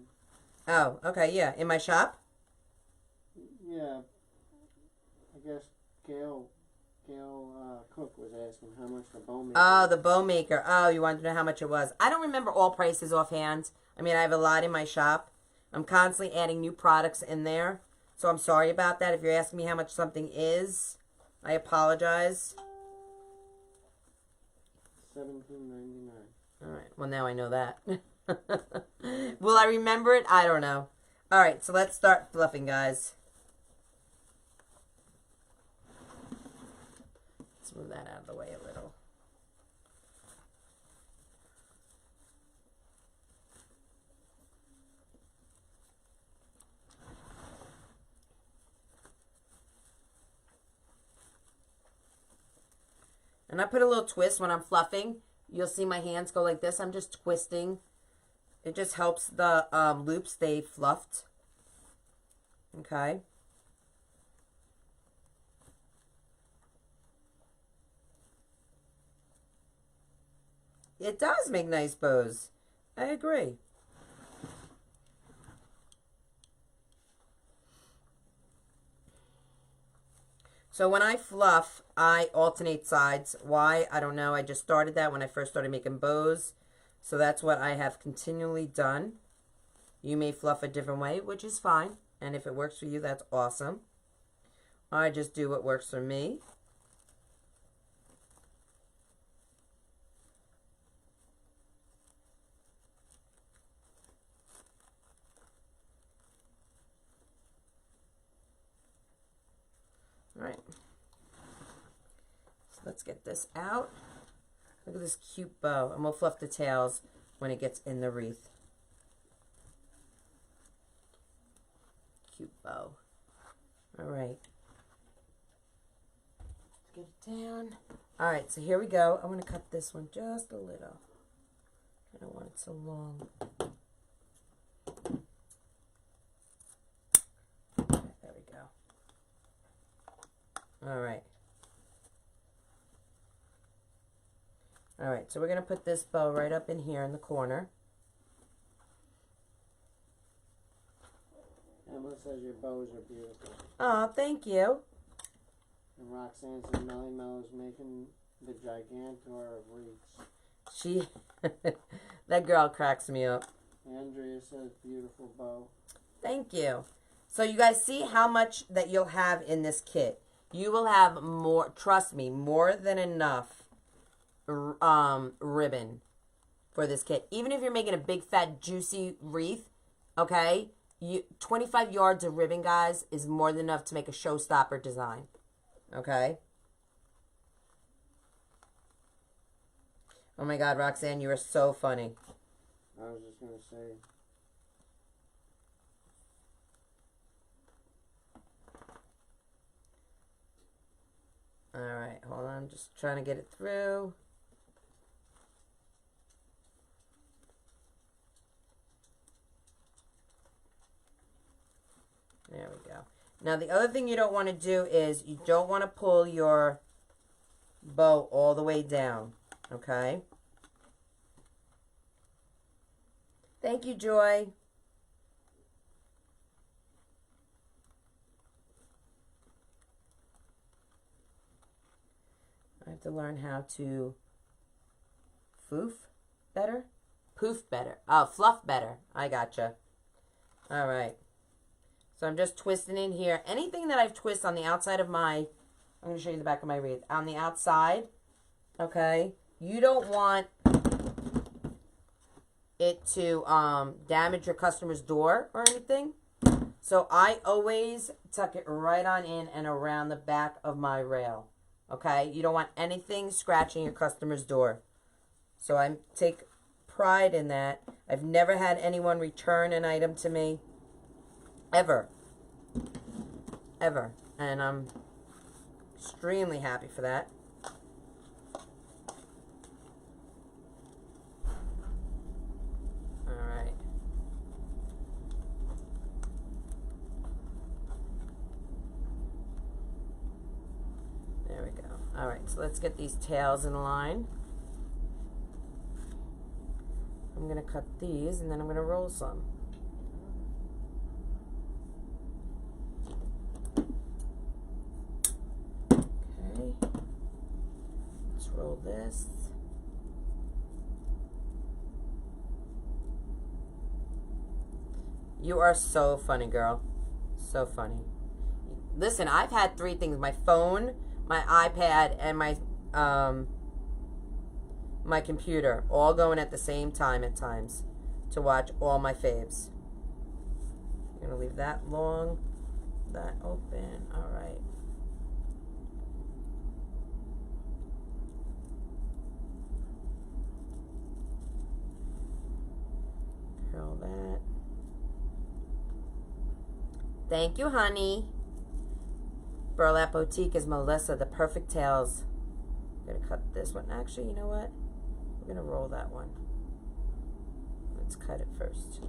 Oh, okay, yeah. In my shop? Yeah. I guess Gail Cook was asking how much the bow maker Oh, the bow maker. Oh, you wanted to know how much it was. I don't remember all prices offhand. I mean, I have a lot in my shop. I'm constantly adding new products in there. So I'm sorry about that. If you're asking me how much something is, I apologize. $17.99. All right. Well, now I know that. Will I remember it? I don't know. All right. So let's start fluffing, guys. Let's move that out of the way a little. And I put a little twist when I'm fluffing. You'll see my hands go like this. I'm just twisting. It just helps the loop stay fluffed. Okay. It does make nice bows. I agree. So when I fluff, I alternate sides. Why? I don't know. I just started that when I first started making bows. So that's what I have continually done. You may fluff a different way, which is fine. And if it works for you, that's awesome. I just do what works for me. All right. So let's get this out. Look at this cute bow. And we'll fluff the tails when it gets in the wreath. Cute bow. All right. Let's get it down. All right, so here we go. I'm going to cut this one just a little. I don't want it so long. Okay, there we go. All right. All right, so we're going to put this bow right up in here in the corner. Emma says your bows are beautiful. Oh, thank you. And Roxanne says Melly Mel is making the Gigantor of Wreaths. She, that girl cracks me up. Andrea says beautiful bow. Thank you. So you guys see how much that you'll have in this kit. You will have more, trust me, more than enough ribbon for this kit. Even if you're making a big fat juicy wreath, okay, 25 yards of ribbon, guys, is more than enough to make a showstopper design. Okay. Oh my God, Roxanne, you are so funny. I was just gonna say. All right, hold on. I'm just trying to get it through. There we go. Now, the other thing you don't want to do is you don't want to pull your bow all the way down, okay? Thank you, Joy. I have to learn how to fluff better. Oh, fluff better. I gotcha. All right. So I'm just twisting in here. Anything that I've twisted on the outside of my, I'm going to show you the back of my wreath. On the outside, okay, you don't want it to damage your customer's door or anything. So I always tuck it right on in and around the back of my rail. Okay, you don't want anything scratching your customer's door. So I take pride in that. I've never had anyone return an item to me. Ever. And I'm extremely happy for that. All right. There we go. All right, so let's get these tails in line. I'm going to cut these, and then I'm going to roll some. Okay. Let's roll this. You are so funny, girl. So funny. Listen, I've had 3 things. My phone, my iPad, and my computer all going at the same time at times to watch all my faves. I'm going to leave that long, that open. All right. Curl that. Thank you, honey. Burlap Boutique is Melissa, the perfect tails. I'm going to cut this one. Actually, you know what? We're going to roll that one. Let's cut it first.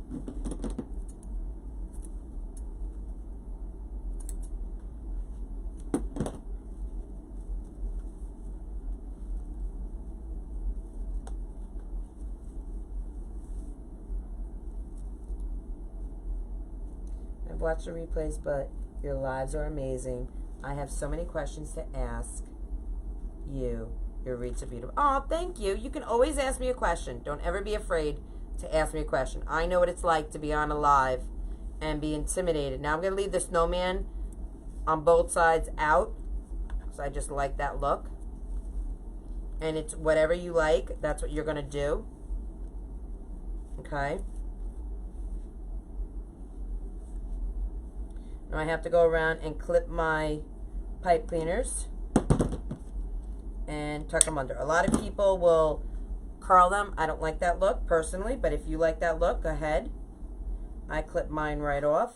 I've watched the replays, but your lives are amazing. I have so many questions to ask you. Your reads are beautiful. Oh, thank you. You can always ask me a question. Don't ever be afraid to ask me a question. I know what it's like to be on a live and be intimidated. Now I'm going to leave the snowman on both sides out because I just like that look. And it's whatever you like. That's what you're going to do. Okay. Now I have to go around and clip my pipe cleaners and tuck them under. A lot of people will curl them. I don't like that look personally, but if you like that look, go ahead. I clip mine right off.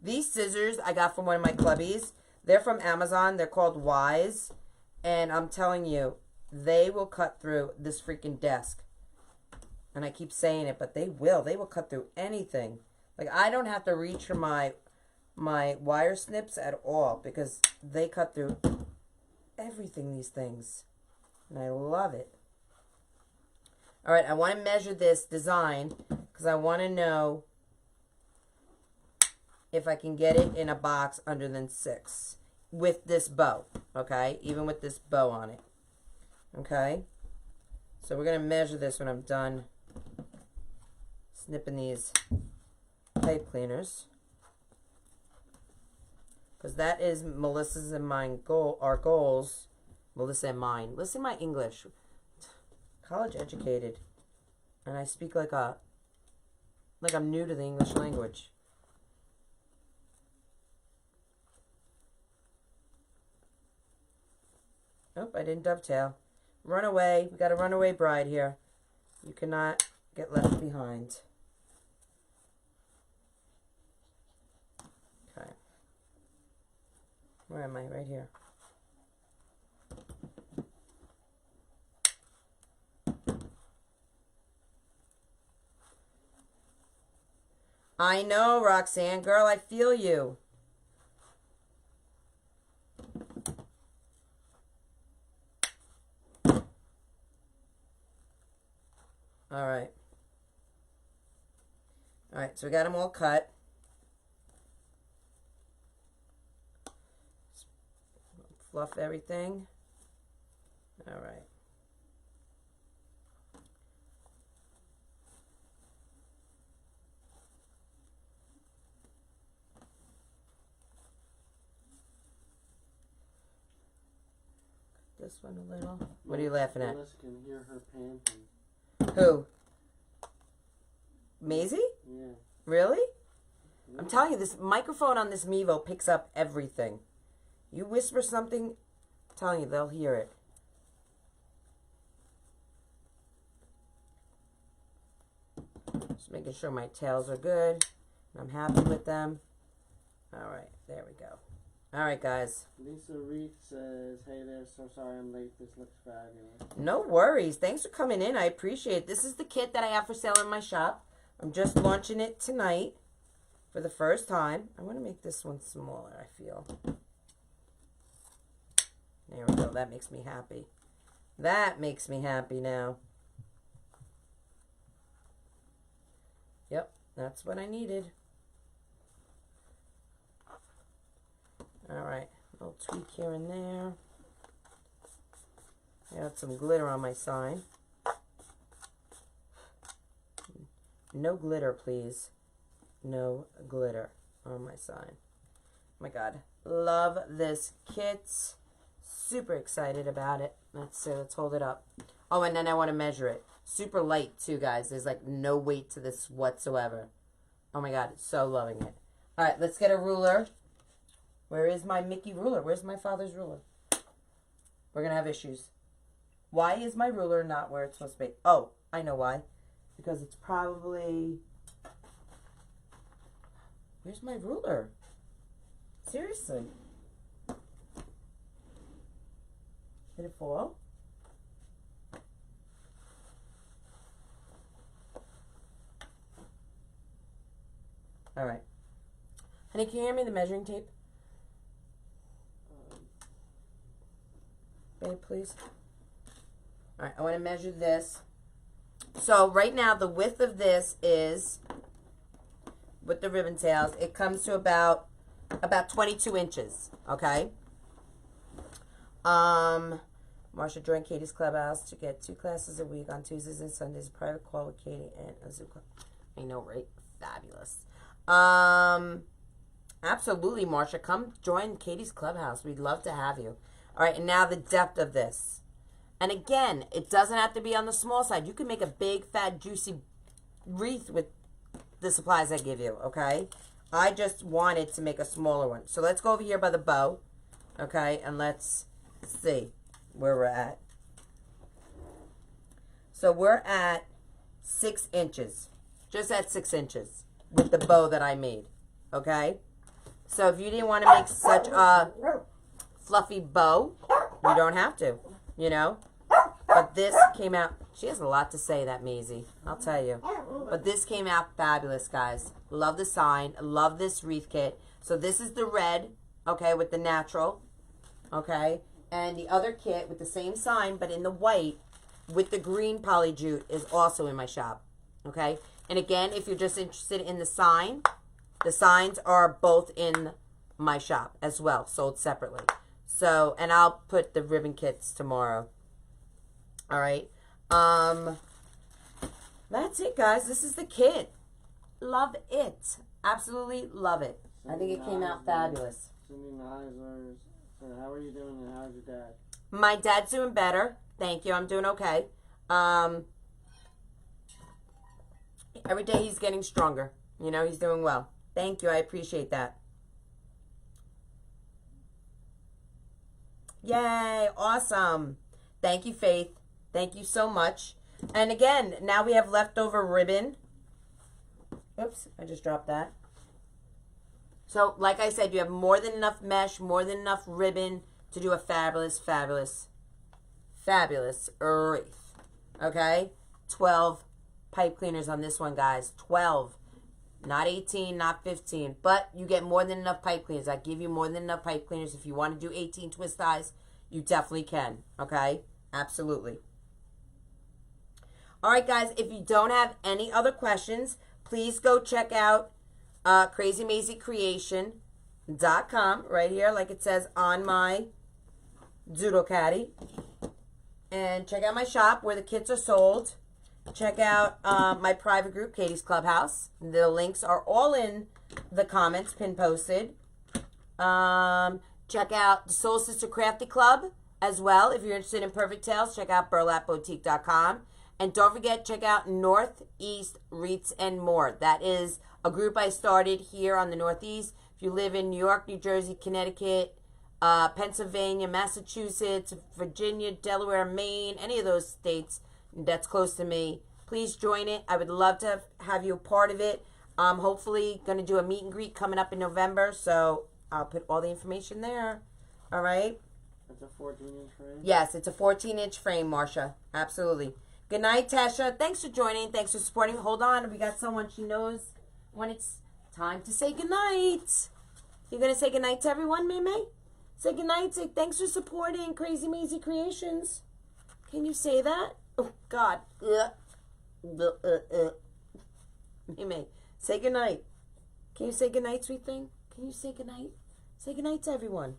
These scissors I got from one of my clubbies. They're from Amazon. They're called Wise. And I'm telling you, they will cut through this freaking desk. And I keep saying it, but they will. They will cut through anything. Like, I don't have to reach for my wire snips at all because they cut through everything, these things. And I love it. All right, I want to measure this design because I want to know if I can get it in a box under than 6 with this bow, okay? Even with this bow on it, okay? So we're going to measure this when I'm done snipping these pipe cleaners. Because that is Melissa's and mine our goals. Melissa and mine. Listen to my English. College educated. And I speak like I'm new to the English language. Nope, I didn't dovetail. Runaway. We got a runaway bride here. You cannot get left behind. Okay. Where am I? Right here. I know, Roxanne. Girl, I feel you. All right. All right, so we got them all cut. Fluff everything. All right. This one a little. What are you laughing at? Melissa can hear her panting. Who? Mazie? Yeah. Really? Yeah. I'm telling you, this microphone on this Mevo picks up everything. You whisper something, I'm telling you, they'll hear it. Just making sure my tails are good. I'm happy with them. All right, there we go. All right, guys. Lisa Wreath says, hey there, so sorry I'm late. This looks fabulous. No worries. Thanks for coming in. I appreciate it. This is the kit that I have for sale in my shop. I'm just launching it tonight for the first time. I want to make this one smaller, I feel. There we go. That makes me happy. That makes me happy now. Yep, that's what I needed. Alright, a little tweak here and there. I got some glitter on my sign. No glitter, please. No glitter on my sign. Oh my God. Love this kit. Super excited about it. Let's hold it up. Oh, and then I want to measure it. Super light too, guys. There's like no weight to this whatsoever. Oh my God. So loving it. All right, let's get a ruler. Where is my Mickey ruler? Where's my father's ruler? We're going to have issues. Why is my ruler not where it's supposed to be? Oh, I know why. Because it's probably... Where's my ruler? Seriously. Did it fall? All right. Honey, can you hand me the measuring tape? Babe, please. All right, I want to measure this. So right now, the width of this is, with the ribbon tails, it comes to about 22 inches, okay? Marsha joined Katie's Clubhouse to get 2 classes a week on Tuesdays and Sundays, a private call with Katie and a Zoom call. I know, right? Fabulous. Absolutely, Marsha. Come join Katie's Clubhouse. We'd love to have you. All right, and now the depth of this. And again, it doesn't have to be on the small side. You can make a big, fat, juicy wreath with the supplies I give you, okay? I just wanted to make a smaller one. So let's go over here by the bow, okay? And let's see where we're at. So we're at 6 inches. Just at 6 inches with the bow that I made, okay? So if you didn't want to make such a fluffy bow, you don't have to, you know? But this came out, she has a lot to say, that Mazie, I'll tell you. But this came out fabulous, guys. Love the sign, love this wreath kit. So this is the red, okay, with the natural, okay? And the other kit with the same sign, but in the white, with the green poly jute is also in my shop, okay? And again, if you're just interested in the signs are both in my shop as well, sold separately. So, and I'll put the ribbon kits tomorrow. All right. That's it, guys. This is the kit. Love it. Absolutely love it. I think it came out fabulous. How are you doing and how's your dad? My dad's doing better. Thank you. I'm doing okay. Every day he's getting stronger. You know, he's doing well. Thank you. I appreciate that. Yay. Awesome. Thank you, Faith. Thank you so much. And again, now we have leftover ribbon. Oops, I just dropped that. So, like I said, you have more than enough mesh, more than enough ribbon to do a fabulous, fabulous, fabulous wreath. Okay? 12 pipe cleaners on this one, guys. 12. Not 18, not 15. But you get more than enough pipe cleaners. I give you more than enough pipe cleaners. If you want to do 18 twist ties, you definitely can. Okay? Absolutely. All right, guys. If you don't have any other questions, please go check out Krazy Mazie Kreations.com right here, like it says on my Doodle Caddy. And check out my shop where the kits are sold. Check out my private group, Katie's Clubhouse. The links are all in the comments, pin posted. Check out the Soul Sister Crafty Club as well. If you're interested in Perfect Tails, check out burlapboutique.com. And don't forget, check out Northeast Wreaths and More. That is a group I started here on the Northeast. If you live in New York, New Jersey, Connecticut, Pennsylvania, Massachusetts, Virginia, Delaware, Maine, any of those states that's close to me, please join it. I would love to have you a part of it. Hopefully going to do a meet and greet coming up in November, so I'll put all the information there. All right? It's a 14-inch frame? Yes, it's a 14-inch frame, Marsha. Absolutely. Good night, Tasha. Thanks for joining. Thanks for supporting. Hold on. We got someone. She knows when it's time to say goodnight. You're going to say goodnight to everyone, May? Say goodnight. Say thanks for supporting Krazy Mazie Kreations. Can you say that? Oh, God. May, say goodnight. Can you say goodnight, sweet thing? Can you say goodnight? Say goodnight to everyone.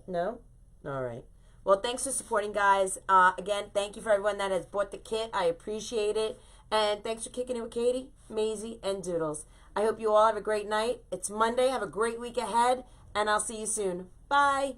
No? All right. Well, thanks for supporting, guys. Again, thank you for everyone that has bought the kit. I appreciate it. And thanks for kicking it with Katie, Maisie, and Doodles. I hope you all have a great night. It's Monday. Have a great week ahead. And I'll see you soon. Bye.